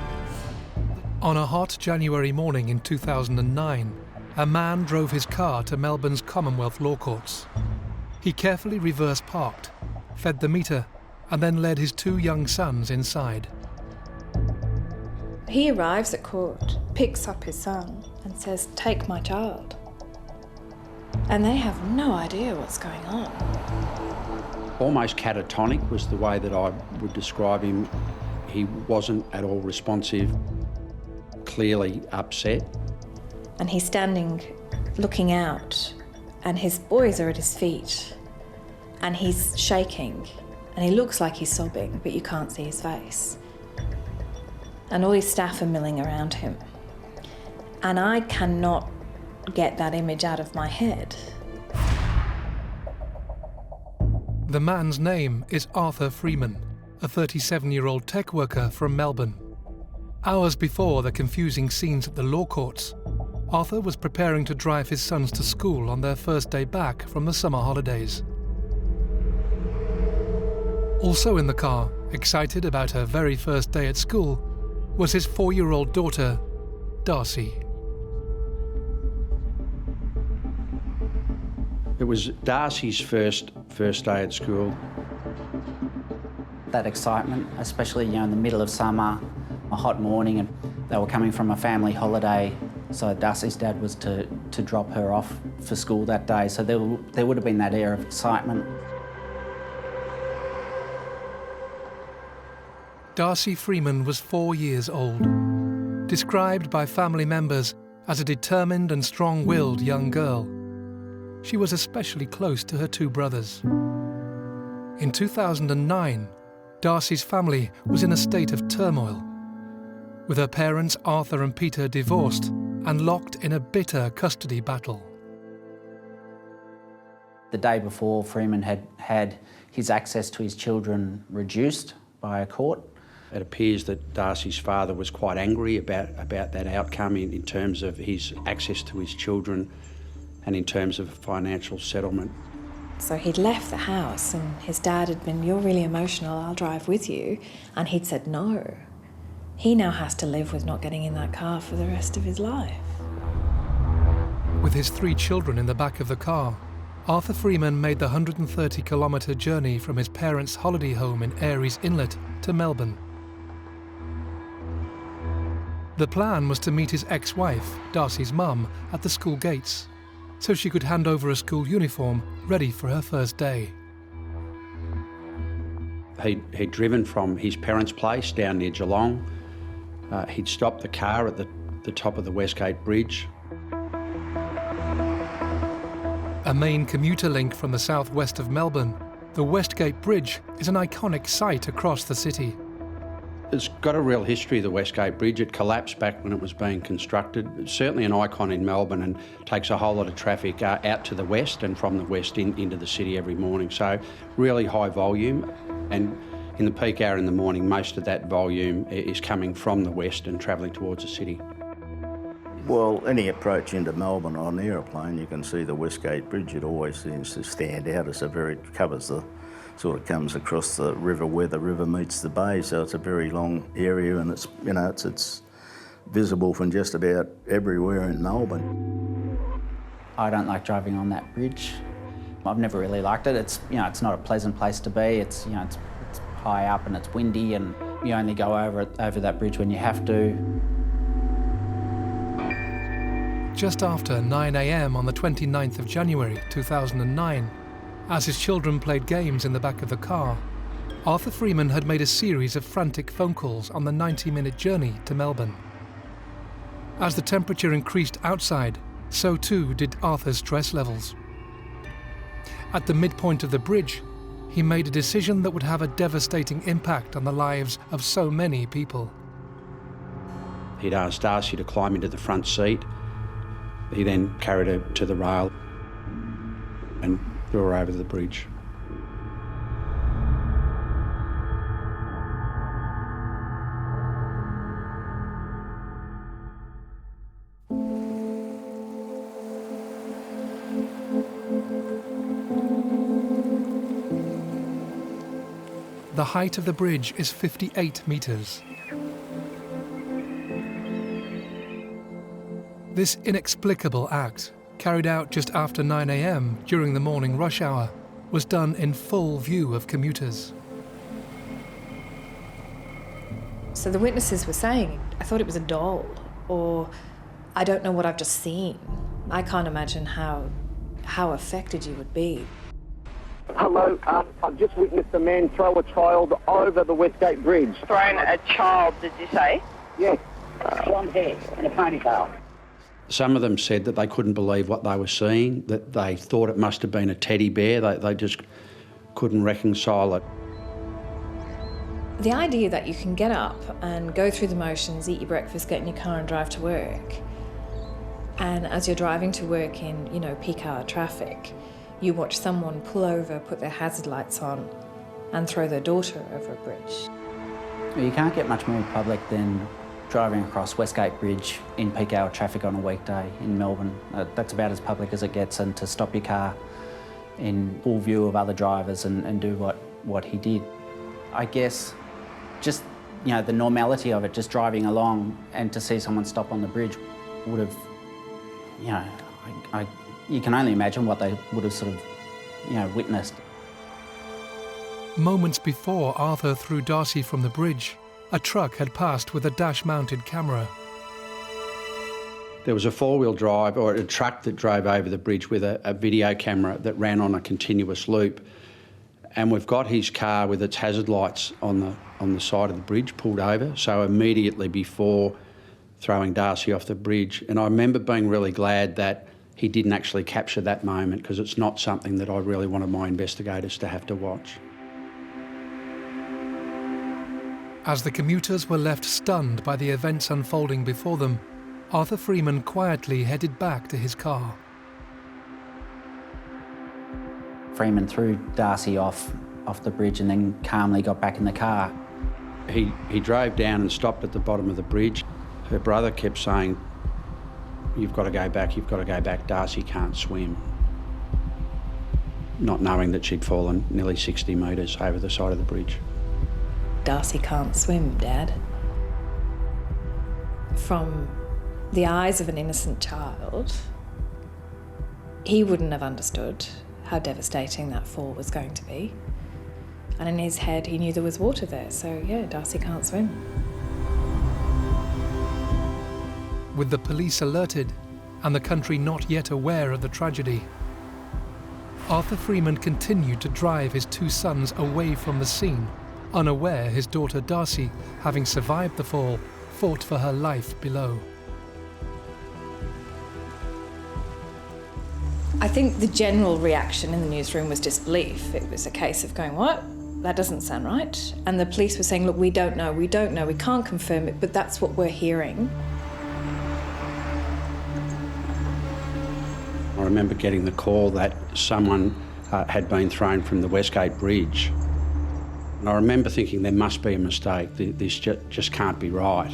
On a hot January morning in 2009, a man drove his car to Melbourne's Commonwealth Law Courts. He carefully reverse parked, fed the meter, and then led his 2 young sons inside. He arrives at court, picks up his son, and says, "Take my child." And they have no idea what's going on. Almost catatonic was the way that I would describe him. He wasn't at all responsive, clearly upset. And he's standing, looking out, and his boys are at his feet, and he's shaking, and he looks like he's sobbing, but you can't see his face. And all his staff are milling around him. And I cannot get that image out of my head. The man's name is Arthur Freeman, a 37-year-old tech worker from Melbourne. Hours before the confusing scenes at the law courts, Arthur was preparing to drive his sons to school on their first day back from the summer holidays. Also in the car, excited about her very first day at school, was his 4-year-old daughter, Darcy. It was Darcy's first day at school. That excitement, especially in the middle of summer, a hot morning, and they were coming from a family holiday, so Darcy's dad was to drop her off for school that day, so there would have been that air of excitement. Darcy Freeman was 4 years old, described by family members as a determined and strong-willed young girl. She was especially close to her 2 brothers. In 2009, Darcy's family was in a state of turmoil, with her parents Arthur and Peter divorced and locked in a bitter custody battle. The day before, Freeman had his access to his children reduced by a court. It appears that Darcy's father was quite angry about that outcome in terms of his access to his children and in terms of financial settlement. So he'd left the house and his dad had been, "You're really emotional, I'll drive with you." And he'd said no. He now has to live with not getting in that car for the rest of his life. With his 3 children in the back of the car, Arthur Freeman made the 130-kilometre journey from his parents' holiday home in Aries Inlet to Melbourne. The plan was to meet his ex-wife, Darcy's mum, at the school gates, so she could hand over a school uniform ready for her first day. He'd driven from his parents' place down near Geelong. He'd stopped the car at the top of the Westgate Bridge. A main commuter link from the southwest of Melbourne, the Westgate Bridge is an iconic sight across the city. It's got a real history, the Westgate Bridge. It collapsed back when it was being constructed. It's certainly an icon in Melbourne and takes a whole lot of traffic out to the west and from the west into the city every morning. So really high volume, and in the peak hour in the morning, most of that volume is coming from the west and travelling towards the city. Well, any approach into Melbourne on an aeroplane, you can see the Westgate Bridge. It always seems to stand out. It covers the, sort of comes across the river where the river meets the bay, so it's a very long area, and it's, you know, it's visible from just about everywhere in Melbourne. I don't like driving on that bridge. I've never really liked it. It's, you know, it's not a pleasant place to be. It's, you know, it's high up and it's windy, and you only go over that bridge when you have to. Just after 9 a.m. on the 29th of January 2009, as his children played games in the back of the car, Arthur Freeman had made a series of frantic phone calls on the 90-minute journey to Melbourne. As the temperature increased outside, so too did Arthur's stress levels. At the midpoint of the bridge, he made a decision that would have a devastating impact on the lives of so many people. He'd asked Darcy to climb into the front seat. He then carried her to the rail and threw her over the bridge. The height of the bridge is 58 metres. This inexplicable act, carried out just after 9 a.m. during the morning rush hour, was done in full view of commuters. So the witnesses were saying, "I thought it was a doll," or "I don't know what I've just seen." I can't imagine how affected you would be. Hello, I've just witnessed a man throw a child over the Westgate Bridge. Thrown a child, did you say? Yes, blonde hair and a ponytail. Some of them said that they couldn't believe what they were seeing, that they thought it must have been a teddy bear. They just couldn't reconcile it. The idea that you can get up and go through the motions, eat your breakfast, get in your car and drive to work, and as you're driving to work in, you know, peak hour traffic, you watch someone pull over, put their hazard lights on and throw their daughter over a bridge. You can't get much more public than driving across Westgate Bridge in peak hour traffic on a weekday in Melbourne. That's about as public as it gets, and to stop your car in full view of other drivers and do what he did. I guess just, you know, the normality of it, just driving along and to see someone stop on the bridge would have, you know, you can only imagine what they would have sort of, you know, witnessed. Moments before Arthur threw Darcy from the bridge, a truck had passed with a dash-mounted camera. There was a four-wheel drive, or a truck that drove over the bridge with a video camera that ran on a continuous loop. And we've got his car with its hazard lights on the side of the bridge pulled over, so immediately before throwing Darcy off the bridge. And I remember being really glad that he didn't actually capture that moment, because it's not something that I really wanted my investigators to have to watch. As the commuters were left stunned by the events unfolding before them, Arthur Freeman quietly headed back to his car. Freeman threw Darcy off the bridge and then calmly got back in the car. He drove down and stopped at the bottom of the bridge. Her brother kept saying, "You've got to go back, you've got to go back, Darcy can't swim." not knowing that she'd fallen nearly 60 metres over the side of the bridge. Darcy can't swim, Dad. From the eyes of an innocent child, he wouldn't have understood how devastating that fall was going to be. And in his head, he knew there was water there, so yeah, Darcy can't swim. With the police alerted and the country not yet aware of the tragedy, Arthur Freeman continued to drive his two sons away from the scene, unaware his daughter Darcy, having survived the fall, fought for her life below. I think the general reaction in the newsroom was disbelief. It was a case of going, what? That doesn't sound right. And the police were saying, look, we don't know, we can't confirm it, but that's what we're hearing. I remember getting the call that someone had been thrown from the Westgate Bridge. And I remember thinking there must be a mistake, this just can't be right.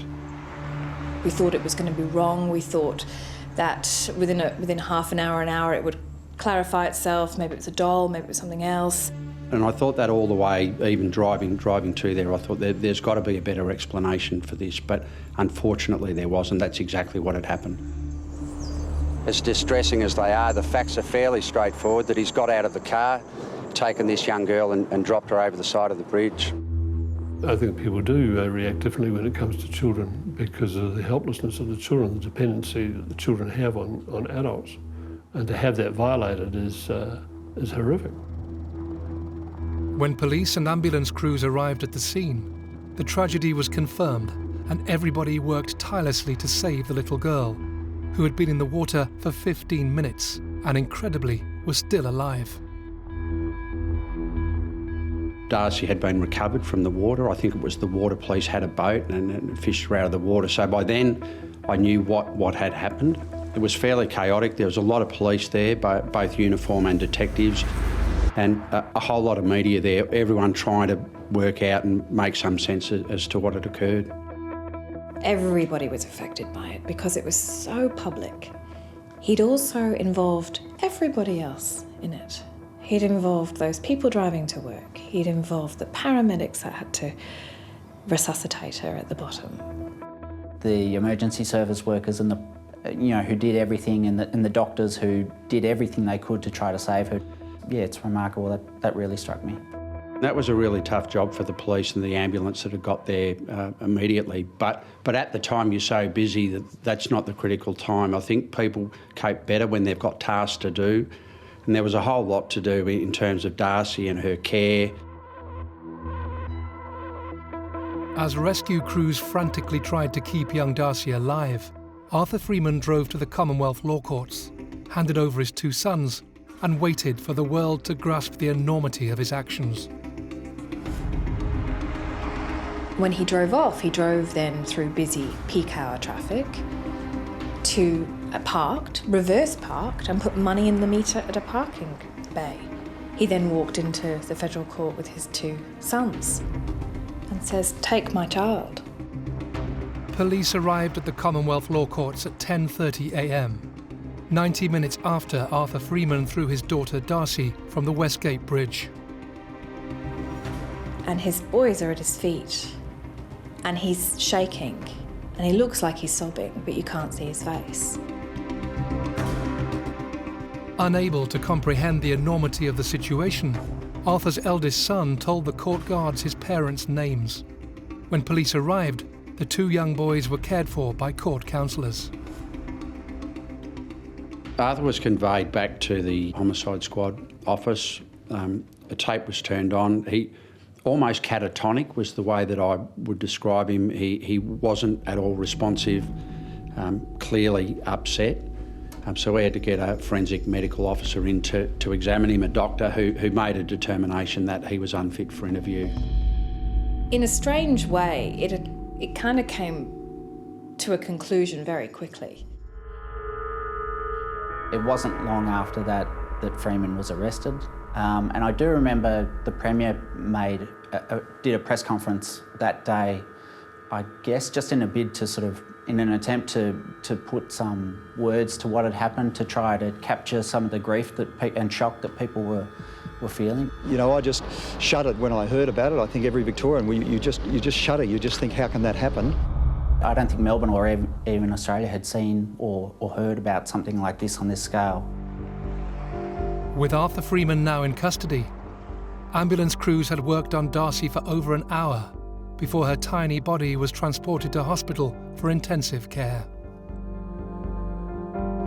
We thought it was going to be wrong. We thought that within half an hour, it would clarify itself. Maybe it was a doll, maybe it was something else. And I thought that all the way, even driving to there, I thought there's got to be a better explanation for this, but unfortunately there wasn't. That's exactly what had happened. As distressing as they are, the facts are fairly straightforward, that he's got out of the car, taken this young girl and dropped her over the side of the bridge. I think people do react differently when it comes to children because of the helplessness of the children, the dependency that the children have on adults. And to have that violated is horrific. When police and ambulance crews arrived at the scene, the tragedy was confirmed and everybody worked tirelessly to save the little girl, who had been in the water for 15 minutes and incredibly was still alive. Darcy had been recovered from the water. I think it was the water police had a boat and fished her out of the water. So by then I knew what had happened. It was fairly chaotic. There was a lot of police there, both uniform and detectives, and a whole lot of media there, everyone trying to work out and make some sense as to what had occurred. Everybody was affected by it because it was so public. He'd also involved everybody else in it. He'd involved those people driving to work. He'd involved the paramedics that had to resuscitate her at the bottom. The emergency service workers and who did everything, and the doctors who did everything they could to try to save her. Yeah, it's remarkable. That really struck me. That was a really tough job for the police and the ambulance that had got there immediately. But at the time, you're so busy that's not the critical time. I think people cope better when they've got tasks to do. And there was a whole lot to do in terms of Darcy and her care. As rescue crews frantically tried to keep young Darcy alive, Arthur Freeman drove to the Commonwealth Law Courts, handed over his two sons, and waited for the world to grasp the enormity of his actions. When he drove off, he drove then through busy peak hour traffic to reverse parked, and put money in the meter at a parking bay. He then walked into the federal court with his two sons and says, "Take my child." Police arrived at the Commonwealth Law Courts at 10:30 a.m, 90 minutes after Arthur Freeman threw his daughter Darcy from the Westgate Bridge. And his boys are at his feet, and he's shaking, and he looks like he's sobbing, but you can't see his face. Unable to comprehend the enormity of the situation, Arthur's eldest son told the court guards his parents' names. When police arrived, the two young boys were cared for by court counsellors. Arthur was conveyed back to the homicide squad office. A tape was turned on. He almost catatonic was the way that I would describe him. He wasn't at all responsive, clearly upset. So we had to get a forensic medical officer in to examine him, a doctor who made a determination that he was unfit for interview. In a strange way, it kind of came to a conclusion very quickly. It wasn't long after that Freeman was arrested. And I do remember the Premier did a press conference that day I guess just in a bid to sort of, in an attempt to put some words to what had happened, to try to capture some of the grief and shock that people were feeling. You know, I just shuddered when I heard about it. I think every Victorian, you just shudder. You just think, how can that happen? I don't think Melbourne or even Australia had seen or heard about something like this on this scale. With Arthur Freeman now in custody, ambulance crews had worked on Darcy for over an hour before her tiny body was transported to hospital for intensive care.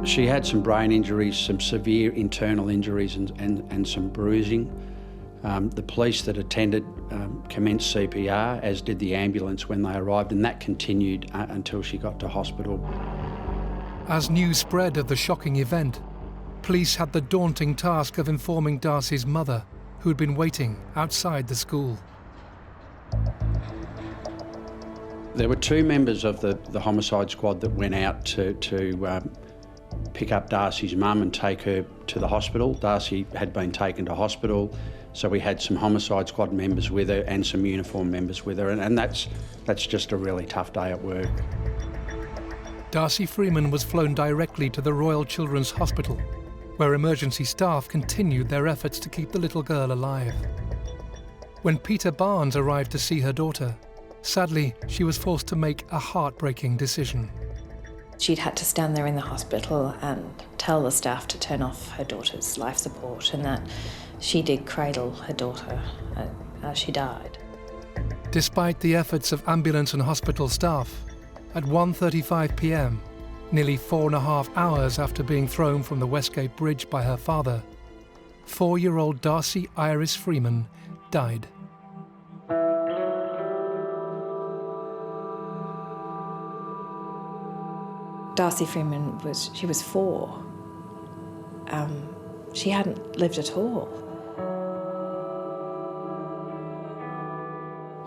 She had some brain injuries, some severe internal injuries and some bruising. The police that attended commenced CPR, as did the ambulance when they arrived, and that continued until she got to hospital. As news spread of the shocking event, police had the daunting task of informing Darcy's mother, who had been waiting outside the school. There were two members of the homicide squad that went out to pick up Darcy's mum and take her to the hospital. Darcy had been taken to hospital, so we had some homicide squad members with her and some uniformed members with her, and that's just a really tough day at work. Darcy Freeman was flown directly to the Royal Children's Hospital, where emergency staff continued their efforts to keep the little girl alive. When Peter Barnes arrived to see her daughter, sadly, she was forced to make a heartbreaking decision. She'd had to stand there in the hospital and tell the staff to turn off her daughter's life support, and that she did cradle her daughter as she died. Despite the efforts of ambulance and hospital staff, at 1:35 p.m, nearly 4.5 hours after being thrown from the Westgate Bridge by her father, 4-year-old Darcy Iris Freeman died. Darcy Freeman was 4. She hadn't lived at all.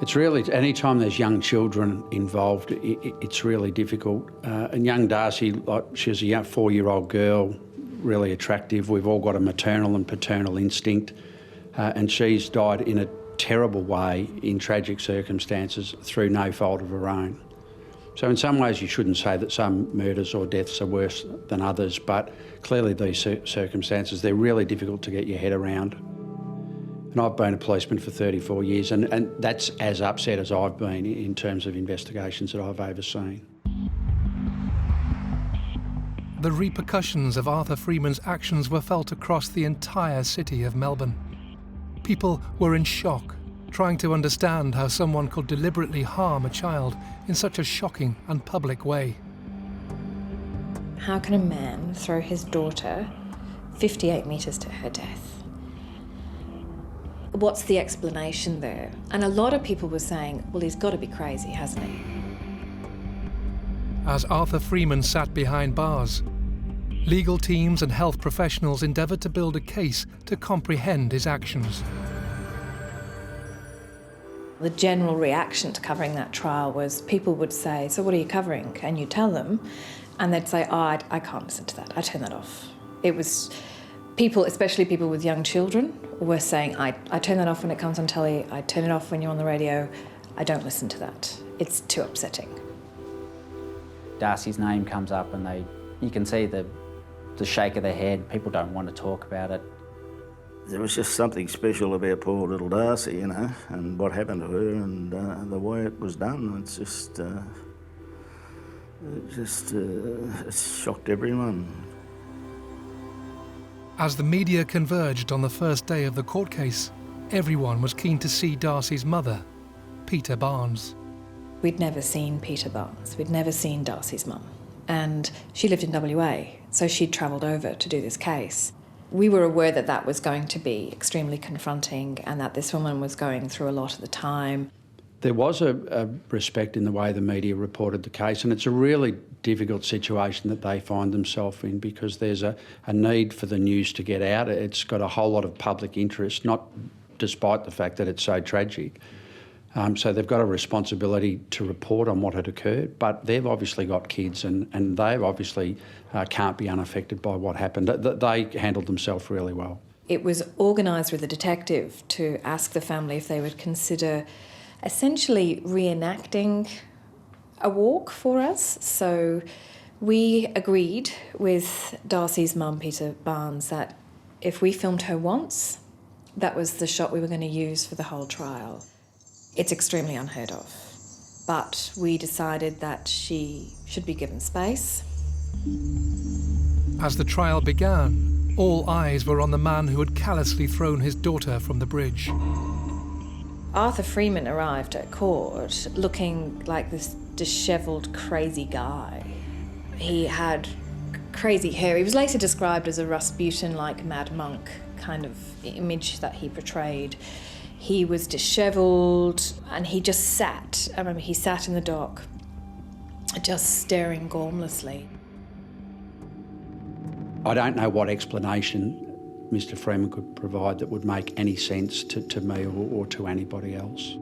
It's really, any time there's young children involved, it's really difficult. And young Darcy, she was a young 4-year-old girl, really attractive. We've all got a maternal and paternal instinct, and she's died in a terrible way in tragic circumstances through no fault of her own. So in some ways you shouldn't say that some murders or deaths are worse than others, but clearly these circumstances, they're really difficult to get your head around. And I've been a policeman for 34 years, and that's as upset as I've been in terms of investigations that I've overseen. The repercussions of Arthur Freeman's actions were felt across the entire city of Melbourne. People were in shock, trying to understand how someone could deliberately harm a child in such a shocking and public way. How can a man throw his daughter 58 metres to her death? What's the explanation there? And a lot of people were saying, well, he's got to be crazy, hasn't he? As Arthur Freeman sat behind bars, legal teams and health professionals endeavoured to build a case to comprehend his actions. The general reaction to covering that trial was people would say, so what are you covering? And you tell them, and they'd say, oh, I can't listen to that, I turn that off. It was people, especially people with young children, were saying, I turn that off when it comes on telly, I turn it off when you're on the radio, I don't listen to that. It's too upsetting. Darcy's name comes up and you can see the shake of their head. People don't want to talk about it. There was just something special about poor little Darcy, you know, and what happened to her and the way it was done. It's just it shocked everyone. As the media converged on the first day of the court case, everyone was keen to see Darcy's mother, Peter Barnes. We'd never seen Peter Barnes. We'd never seen Darcy's mum. And she lived in WA, so she'd travelled over to do this case. We were aware that that was going to be extremely confronting and that this woman was going through a lot at the time. There was a respect in the way the media reported the case, and it's a really difficult situation that they find themselves in because there's a need for the news to get out. It's got a whole lot of public interest, not despite the fact that it's so tragic. So they've got a responsibility to report on what had occurred, but they've obviously got kids and they obviously can't be unaffected by what happened. They handled themselves really well. It was organised with a detective to ask the family if they would consider essentially reenacting a walk for us. So we agreed with Darcy's mum, Peter Barnes, that if we filmed her once, that was the shot we were going to use for the whole trial. It's extremely unheard of, but we decided that she should be given space. As the trial began, all eyes were on the man who had callously thrown his daughter from the bridge. Arthur Freeman arrived at court looking like this dishevelled, crazy guy. He had crazy hair. He was later described as a Rasputin-like mad monk kind of image that he portrayed. He was dishevelled and he just sat. I remember he sat in the dock just staring gormlessly. I don't know what explanation Mr. Freeman could provide that would make any sense to me or to anybody else.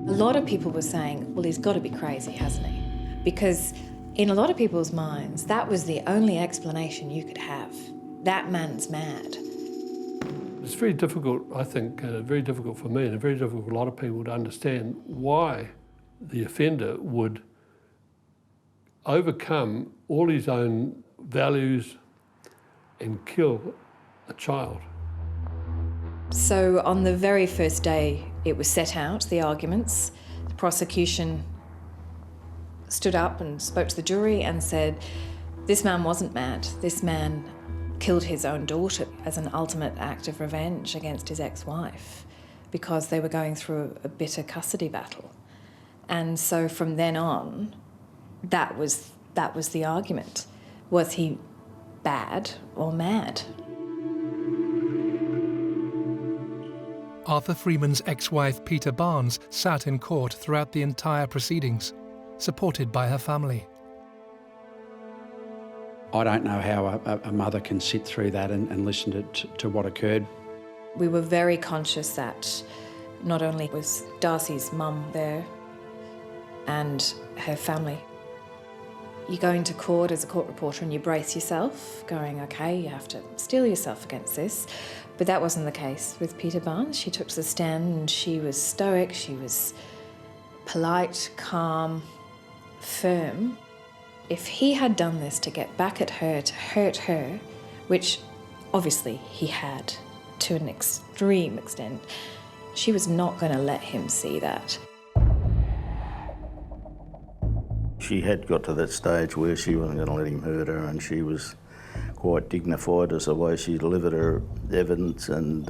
A lot of people were saying, well, he's got to be crazy, hasn't he? Because in a lot of people's minds, that was the only explanation you could have. That man's mad. It's very difficult, I think, very difficult for me and very difficult for a lot of people to understand why the offender would overcome all his own values and kill a child. So on the very first day it was set out, the arguments, the prosecution stood up and spoke to the jury and said, this man wasn't mad. This man killed his own daughter as an ultimate act of revenge against his ex-wife because they were going through a bitter custody battle. And so from then on, that was the argument. Was he bad or mad? Arthur Freeman's ex-wife, Peter Barnes, sat in court throughout the entire proceedings, supported by her family. I don't know how a mother can sit through that and listen to what occurred. We were very conscious that not only was Darcy's mum there and her family. You go into court as a court reporter and you brace yourself, going, okay, you have to steel yourself against this. But that wasn't the case with Peter Barnes. She took to the stand and she was stoic, she was polite, calm, firm. If he had done this to get back at her, to hurt her, which obviously he had to an extreme extent, she was not going to let him see that. She had got to that stage where she wasn't going to let him hurt her, and she was quite dignified as the way she delivered her evidence and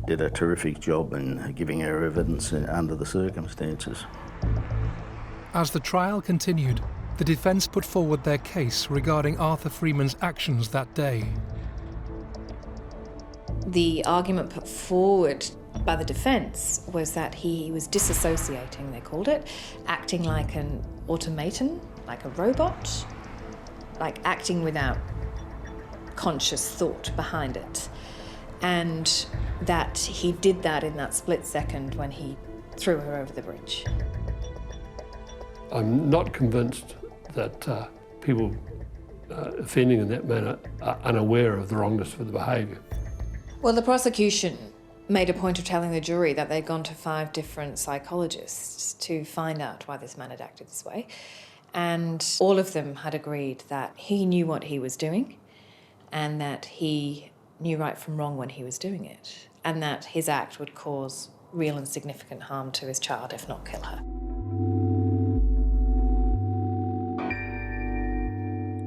did a terrific job in giving her evidence under the circumstances. As the trial continued, the defence put forward their case regarding Arthur Freeman's actions that day. The argument put forward by the defence was that he was disassociating, they called it, acting like an automaton, like a robot, like acting without conscious thought behind it. And that he did that in that split second when he threw her over the bridge. I'm not convinced that people offending in that manner are unaware of the wrongness of the behaviour. Well, the prosecution made a point of telling the jury that they'd gone to 5 different psychologists to find out why this man had acted this way. And all of them had agreed that he knew what he was doing and that he knew right from wrong when he was doing it, and that his act would cause real and significant harm to his child, if not kill her.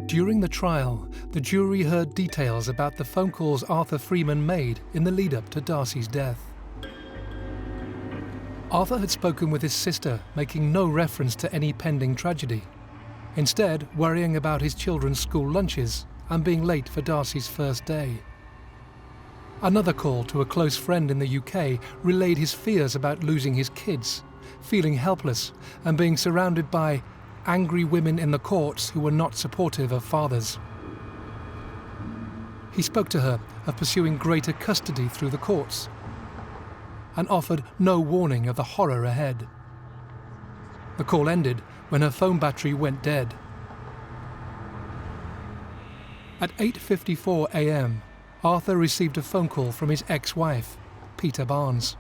During the trial, the jury heard details about the phone calls Arthur Freeman made in the lead-up to Darcy's death. Arthur had spoken with his sister, making no reference to any pending tragedy, instead worrying about his children's school lunches and being late for Darcy's first day. Another call to a close friend in the UK relayed his fears about losing his kids, feeling helpless and being surrounded by angry women in the courts who were not supportive of fathers. He spoke to her of pursuing greater custody through the courts and offered no warning of the horror ahead. The call ended when her phone battery went dead. At 8:54 a.m, Arthur received a phone call from his ex-wife, Peter Barnes.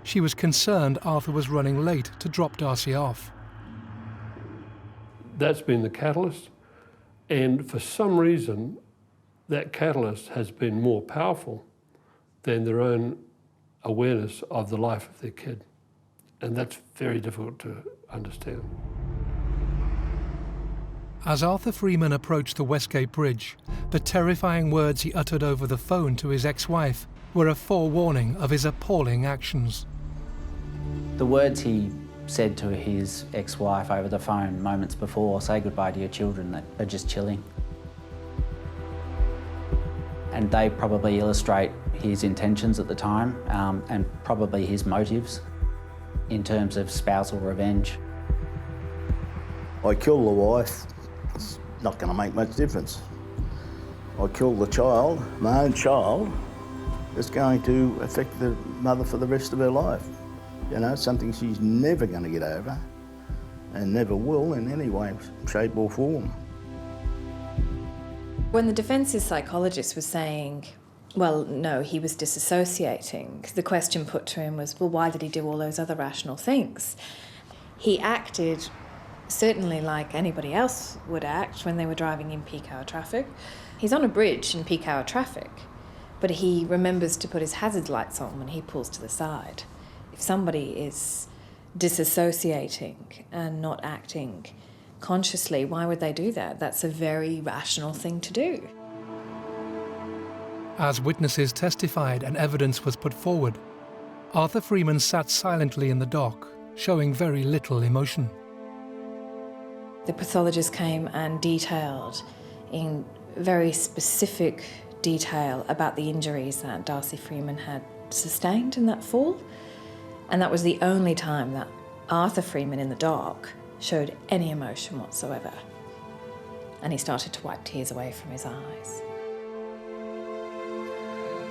She was concerned Arthur was running late to drop Darcy off. That's been the catalyst, and for some reason, that catalyst has been more powerful than their own awareness of the life of their kid. And that's very difficult to understand. As Arthur Freeman approached the Westgate Bridge, the terrifying words he uttered over the phone to his ex-wife were a forewarning of his appalling actions. The words he said to his ex-wife over the phone moments before, "Say goodbye to your children," that are just chilling. And they probably illustrate his intentions at the time and probably his motives in terms of spousal revenge. I kill the wife, it's not going to make much difference. I kill the child, my own child, it's going to affect the mother for the rest of her life. You know, something she's never going to get over and never will in any way, shape or form. When the defence's psychologist was saying, well, no, he was disassociating, the question put to him was, well, why did he do all those other rational things? He acted certainly like anybody else would act when they were driving in peak hour traffic. He's on a bridge in peak hour traffic, but he remembers to put his hazard lights on when he pulls to the side. If somebody is disassociating and not acting consciously, why would they do that? That's a very rational thing to do. As witnesses testified and evidence was put forward, Arthur Freeman sat silently in the dock, showing very little emotion. The pathologist came and detailed in very specific detail about the injuries that Darcy Freeman had sustained in that fall. And that was the only time that Arthur Freeman in the dock showed any emotion whatsoever. And he started to wipe tears away from his eyes.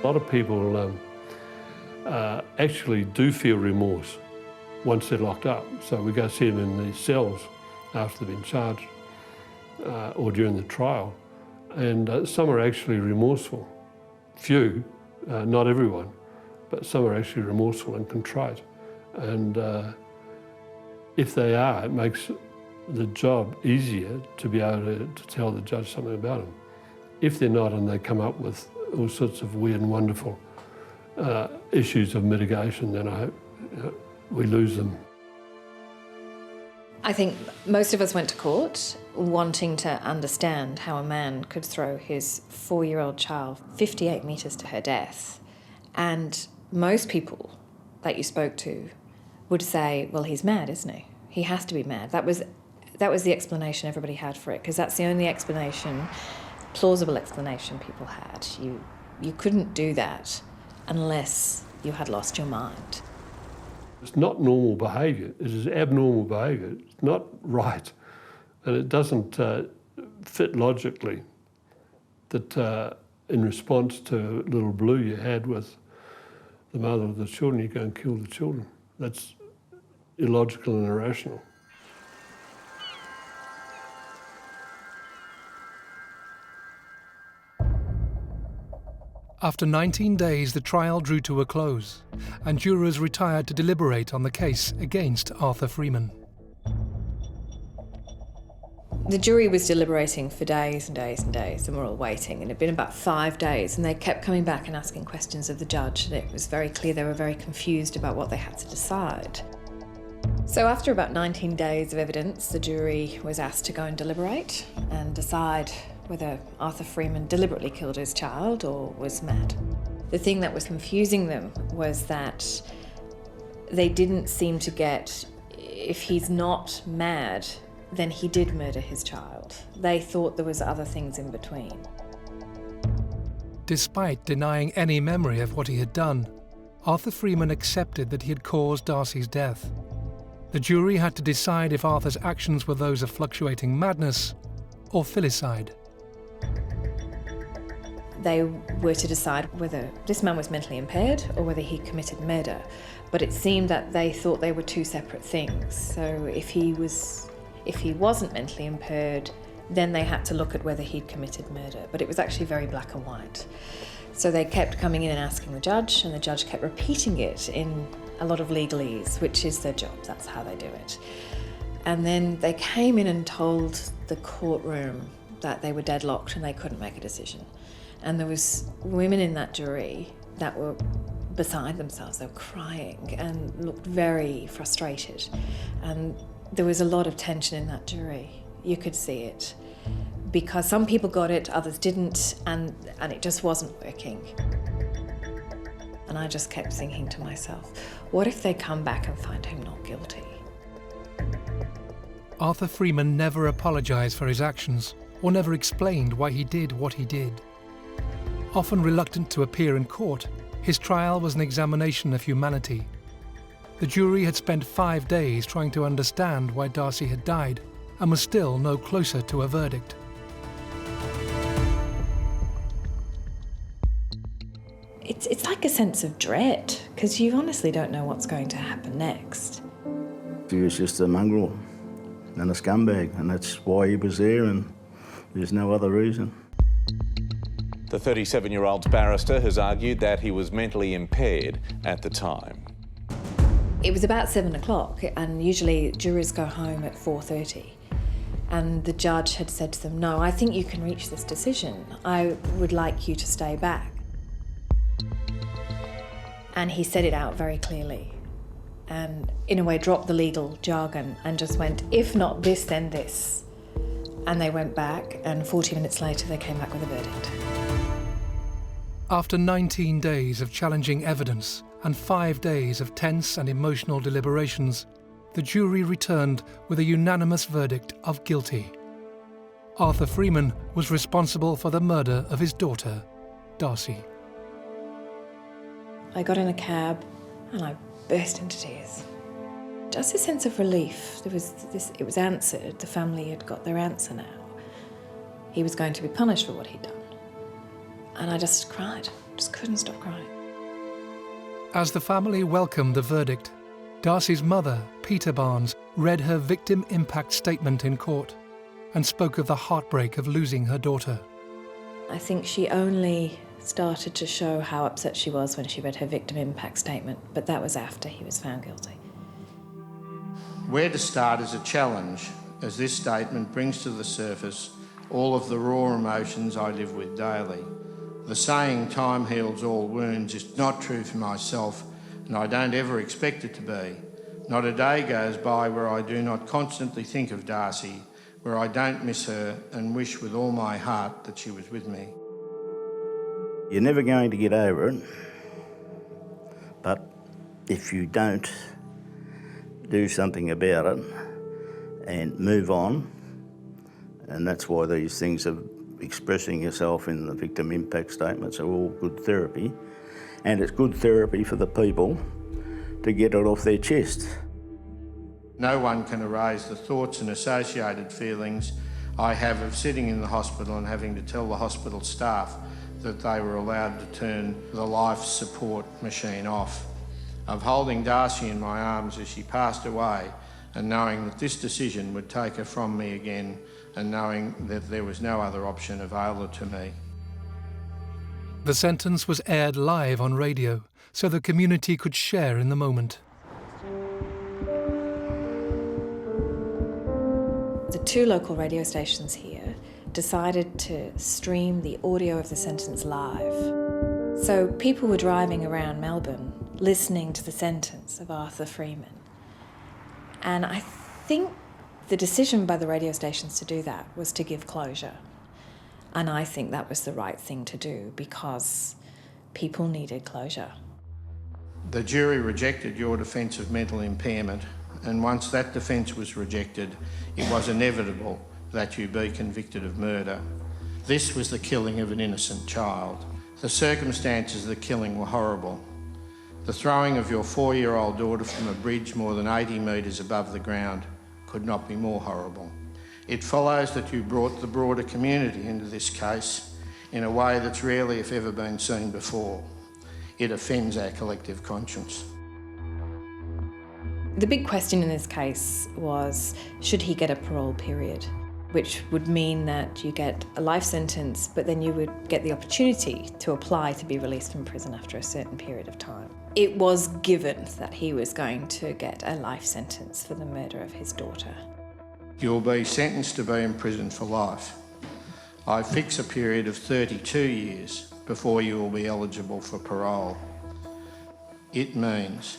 A lot of people actually do feel remorse once they're locked up. So we go see them in these cells after they've been charged or during the trial. And some are actually remorseful. Few, not everyone, but some are actually remorseful and contrite. And if they are, it makes the job easier to be able to tell the judge something about them. If they're not and they come up with all sorts of weird and wonderful issues of mitigation, then I hope we lose them. I think most of us went to court wanting to understand how a man could throw his 4-year-old child 58 metres to her death. And most people that you spoke to would say, well, he's mad, isn't he? He has to be mad. That was the explanation everybody had for it, because that's the only explanation, plausible explanation people had. You couldn't do that unless you had lost your mind. It's not normal behaviour, it is abnormal behaviour. It's not right, and it doesn't fit logically that in response to little Blue you had with the mother of the children, you go and kill the children. That's illogical and irrational. After 19 days, the trial drew to a close, and jurors retired to deliberate on the case against Arthur Freeman. The jury was deliberating for days and days and days, and we're all waiting, and it had been about 5 days, and they kept coming back and asking questions of the judge, and it was very clear they were very confused about what they had to decide. So after about 19 days of evidence, the jury was asked to go and deliberate and decide whether Arthur Freeman deliberately killed his child or was mad. The thing that was confusing them was that they didn't seem to get, if he's not mad, then he did murder his child. They thought there was other things in between. Despite denying any memory of what he had done, Arthur Freeman accepted that he had caused Darcy's death. The jury had to decide if Arthur's actions were those of fluctuating madness or filicide. They were to decide whether this man was mentally impaired or whether he committed murder. But it seemed that they thought they were two separate things. So if he wasn't mentally impaired, then they had to look at whether he'd committed murder. But it was actually very black and white. So they kept coming in and asking the judge, and the judge kept repeating it in a lot of legalese, which is their job. That's how they do it. And then they came in and told the courtroom that they were deadlocked and they couldn't make a decision. And there was women in that jury that were beside themselves. They were crying and looked very frustrated. And there was a lot of tension in that jury. You could see it. Because some people got it, others didn't, and it just wasn't working. And I just kept thinking to myself, what if they come back and find him not guilty? Arthur Freeman never apologised for his actions or never explained why he did what he did. Often reluctant to appear in court, his trial was an examination of humanity. The jury had spent 5 days trying to understand why Darcy had died and was still no closer to a verdict. It's like a sense of dread, because you honestly don't know what's going to happen next. He was just a mongrel and a scumbag, and that's why he was there, and there's no other reason. The 37-year-old barrister has argued that he was mentally impaired at the time. It was about 7 o'clock, and usually jurors go home at 4:30. And the judge had said to them, no, I think you can reach this decision. I would like you to stay back. And he said it out very clearly and in a way dropped the legal jargon and just went, if not this, then this. And they went back, and 40 minutes later they came back with a verdict. After 19 days of challenging evidence and 5 days of tense and emotional deliberations, the jury returned with a unanimous verdict of guilty. Arthur Freeman was responsible for the murder of his daughter, Darcy. I got in a cab and I burst into tears. Just a sense of relief. It was answered. The family had got their answer now. He was going to be punished for what he'd done. And I just cried. Just couldn't stop crying. As the family welcomed the verdict, Darcy's mother, Peter Barnes, read her victim impact statement in court and spoke of the heartbreak of losing her daughter. I think she only started to show how upset she was when she read her victim impact statement, but that was after he was found guilty. Where to start is a challenge, as this statement brings to the surface all of the raw emotions I live with daily. The saying, time heals all wounds, is not true for myself, and I don't ever expect it to be. Not a day goes by where I do not constantly think of Darcy, where I don't miss her and wish with all my heart that she was with me. You're never going to get over it, but if you don't do something about it and move on, and that's why these things of expressing yourself in the victim impact statements are all good therapy, and it's good therapy for the people to get it off their chest. No one can erase the thoughts and associated feelings I have of sitting in the hospital and having to tell the hospital staff that they were allowed to turn the life support machine off, of holding Darcy in my arms as she passed away and knowing that this decision would take her from me again, and knowing that there was no other option available to me. The sentence was aired live on radio so the community could share in the moment. The 2 local radio stations here decided to stream the audio of the sentence live. So people were driving around Melbourne listening to the sentence of Arthur Freeman. And I think the decision by the radio stations to do that was to give closure. And I think that was the right thing to do because people needed closure. The jury rejected your defence of mental impairment, and once that defence was rejected, it was inevitable that you be convicted of murder. This was the killing of an innocent child. The circumstances of the killing were horrible. The throwing of your 4-year-old daughter from a bridge more than 80 metres above the ground could not be more horrible. It follows that you brought the broader community into this case in a way that's rarely, if ever, been seen before. It offends our collective conscience. The big question in this case was, should he get a parole period? Which would mean that you get a life sentence, but then you would get the opportunity to apply to be released from prison after a certain period of time. It was given that he was going to get a life sentence for the murder of his daughter. You'll be sentenced to be in prison for life. I fix a period of 32 years before you will be eligible for parole. It means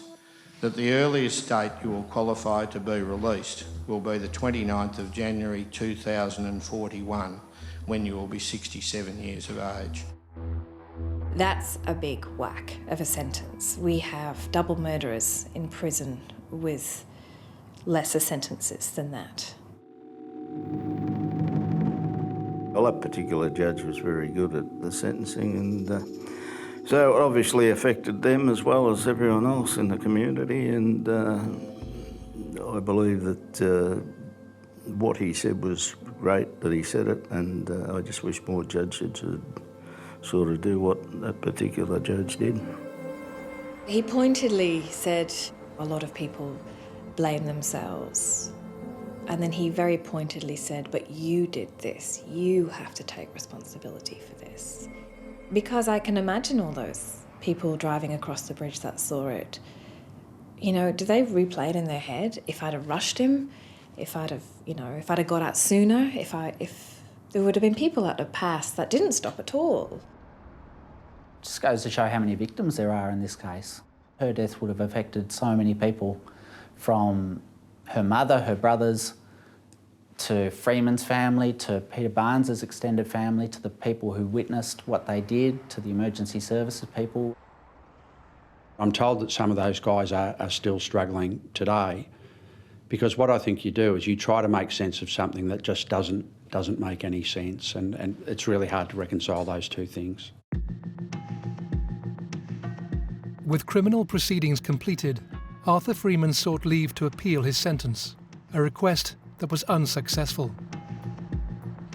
that the earliest date you will qualify to be released will be the 29th of January 2041, when you will be 67 years of age. That's a big whack of a sentence. We have double murderers in prison with lesser sentences than that. Well, that particular judge was very good at the sentencing, and so it obviously affected them as well as everyone else in the community, and I believe that what he said was great that he said it, and I just wish more judges would sort of do what that particular judge did. He pointedly said a lot of people blame themselves, and then he very pointedly said, but you did this, you have to take responsibility for this. Because I can imagine all those people driving across the bridge that saw it. You know, do they replay it in their head? If I'd have rushed him, if I'd have got out sooner, if there would have been people that have passed that didn't stop at all. Just goes to show how many victims there are in this case. Her death would have affected so many people, from her mother, her brothers, to Freeman's family, to Peter Barnes's extended family, to the people who witnessed what they did, to the emergency services people. I'm told that some of those guys are still struggling today, because what I think you do is you try to make sense of something that just doesn't make any sense, and it's really hard to reconcile those two things. With criminal proceedings completed, Arthur Freeman sought leave to appeal his sentence, a request that was unsuccessful.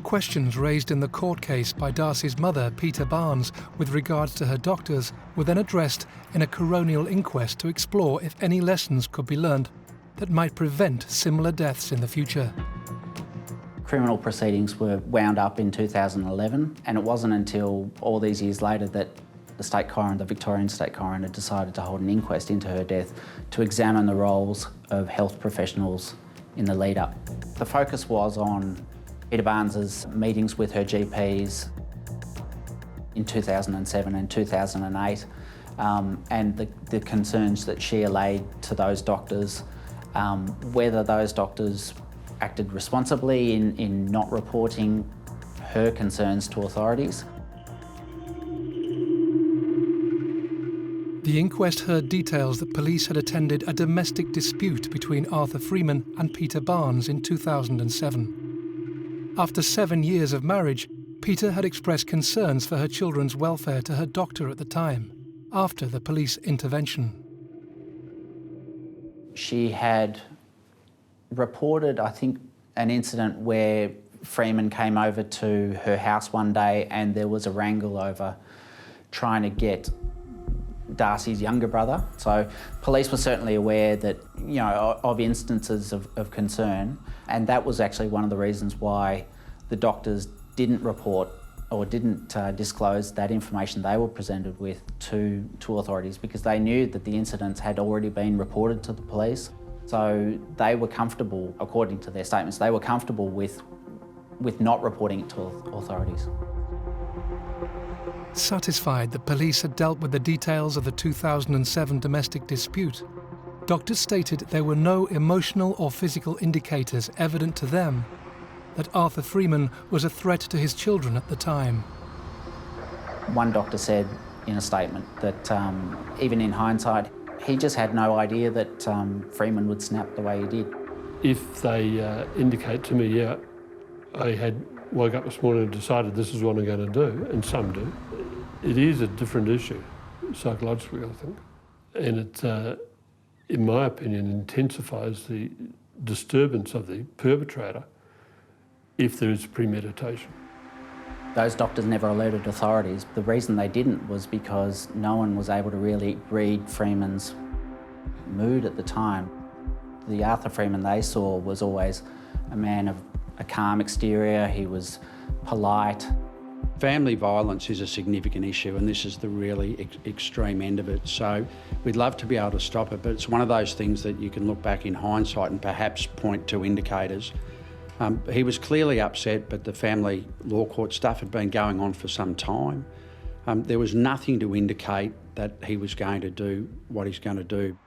Questions raised in the court case by Darcy's mother, Peter Barnes, with regards to her doctors were then addressed in a coronial inquest to explore if any lessons could be learned that might prevent similar deaths in the future. Criminal proceedings were wound up in 2011, and it wasn't until all these years later that the State Coroner, the Victorian State Coroner, decided to hold an inquest into her death to examine the roles of health professionals in the lead-up. The focus was on Peter Barnes's meetings with her GPs in 2007 and 2008, and the concerns that she allayed to those doctors, whether those doctors acted responsibly in not reporting her concerns to authorities. The inquest heard details that police had attended a domestic dispute between Arthur Freeman and Peter Barnes in 2007. After 7 years of marriage, Peter had expressed concerns for her children's welfare to her doctor at the time, after the police intervention. She had reported, I think, an incident where Freeman came over to her house one day and there was a wrangle over trying to get Darcy's younger brother. So police were certainly aware that, of instances of concern, and that was actually one of the reasons why the doctors didn't report or didn't disclose that information they were presented with to authorities, because they knew that the incidents had already been reported to the police. So they were comfortable, according to their statements, they were comfortable with not reporting it to authorities. Satisfied that police had dealt with the details of the 2007 domestic dispute, doctors stated there were no emotional or physical indicators evident to them that Arthur Freeman was a threat to his children at the time. One doctor said in a statement that even in hindsight, he just had no idea that Freeman would snap the way he did. If they indicate to me, yeah, I had woke up this morning and decided this is what I'm going to do, and some do, it is a different issue, psychologically, I think. And it, in my opinion, intensifies the disturbance of the perpetrator if there is premeditation. Those doctors never alerted authorities. The reason they didn't was because no one was able to really read Freeman's mood at the time. The Arthur Freeman they saw was always a man of a calm exterior, he was polite. Family violence is a significant issue, and this is the really extreme end of it. So we'd love to be able to stop it, but it's one of those things that you can look back in hindsight and perhaps point to indicators He was clearly upset, but the family law court stuff had been going on for some time. There was nothing to indicate that he was going to do what he's going to do.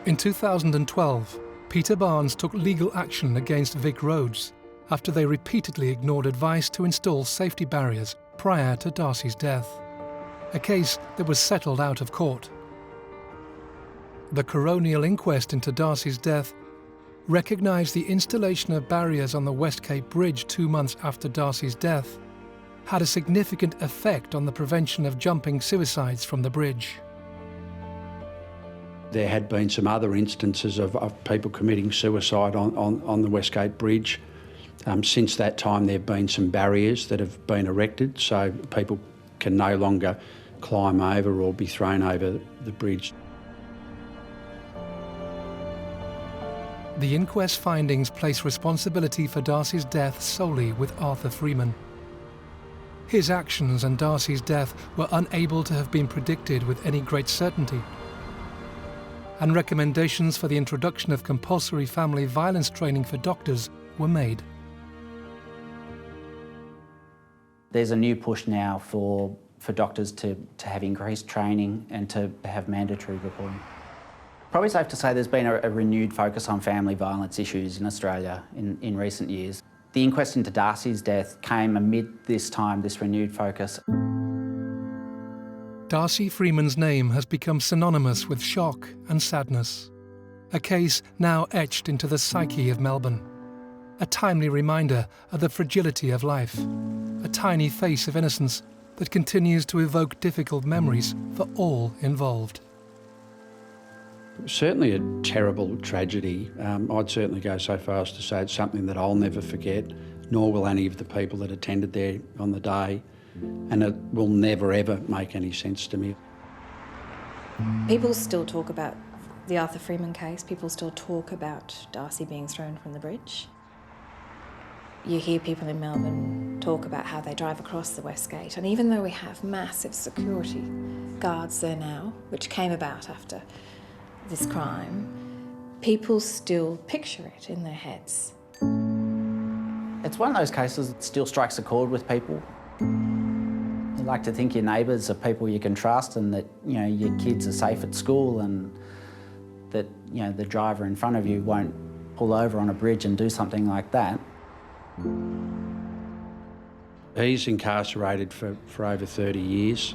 In 2012, Peter Barnes took legal action against Vic Roads after they repeatedly ignored advice to install safety barriers prior to Darcy's death, a case that was settled out of court. The coronial inquest into Darcy's death recognised the installation of barriers on the West Cape Bridge 2 months after Darcy's death had a significant effect on the prevention of jumping suicides from the bridge. There had been some other instances of people committing suicide on the West Cape Bridge. Since that time, there have been some barriers that have been erected, so people can no longer climb over or be thrown over the bridge. The inquest findings place responsibility for Darcy's death solely with Arthur Freeman. His actions and Darcy's death were unable to have been predicted with any great certainty, and recommendations for the introduction of compulsory family violence training for doctors were made. There's a new push now for doctors to have increased training and to have mandatory reporting. Probably safe to say there's been a renewed focus on family violence issues in Australia in recent years. The inquest into Darcy's death came amid this renewed focus. Darcy Freeman's name has become synonymous with shock and sadness, a case now etched into the psyche of Melbourne, a timely reminder of the fragility of life, a tiny face of innocence that continues to evoke difficult memories for all involved. Certainly a terrible tragedy. I'd certainly go so far as to say it's something that I'll never forget, nor will any of the people that attended there on the day, and it will never ever make any sense to me. People still talk about the Arthur Freeman case, people still talk about Darcy being thrown from the bridge. You hear people in Melbourne talk about how they drive across the West Gate, and even though we have massive security guards there now, which came about after this crime, people still picture it in their heads. It's one of those cases that still strikes a chord with people. You like to think your neighbours are people you can trust, and that your kids are safe at school, and that the driver in front of you won't pull over on a bridge and do something like that. He's incarcerated for over 30 years.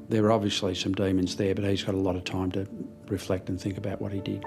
There are obviously some demons there, but he's got a lot of time to reflect and think about what he did.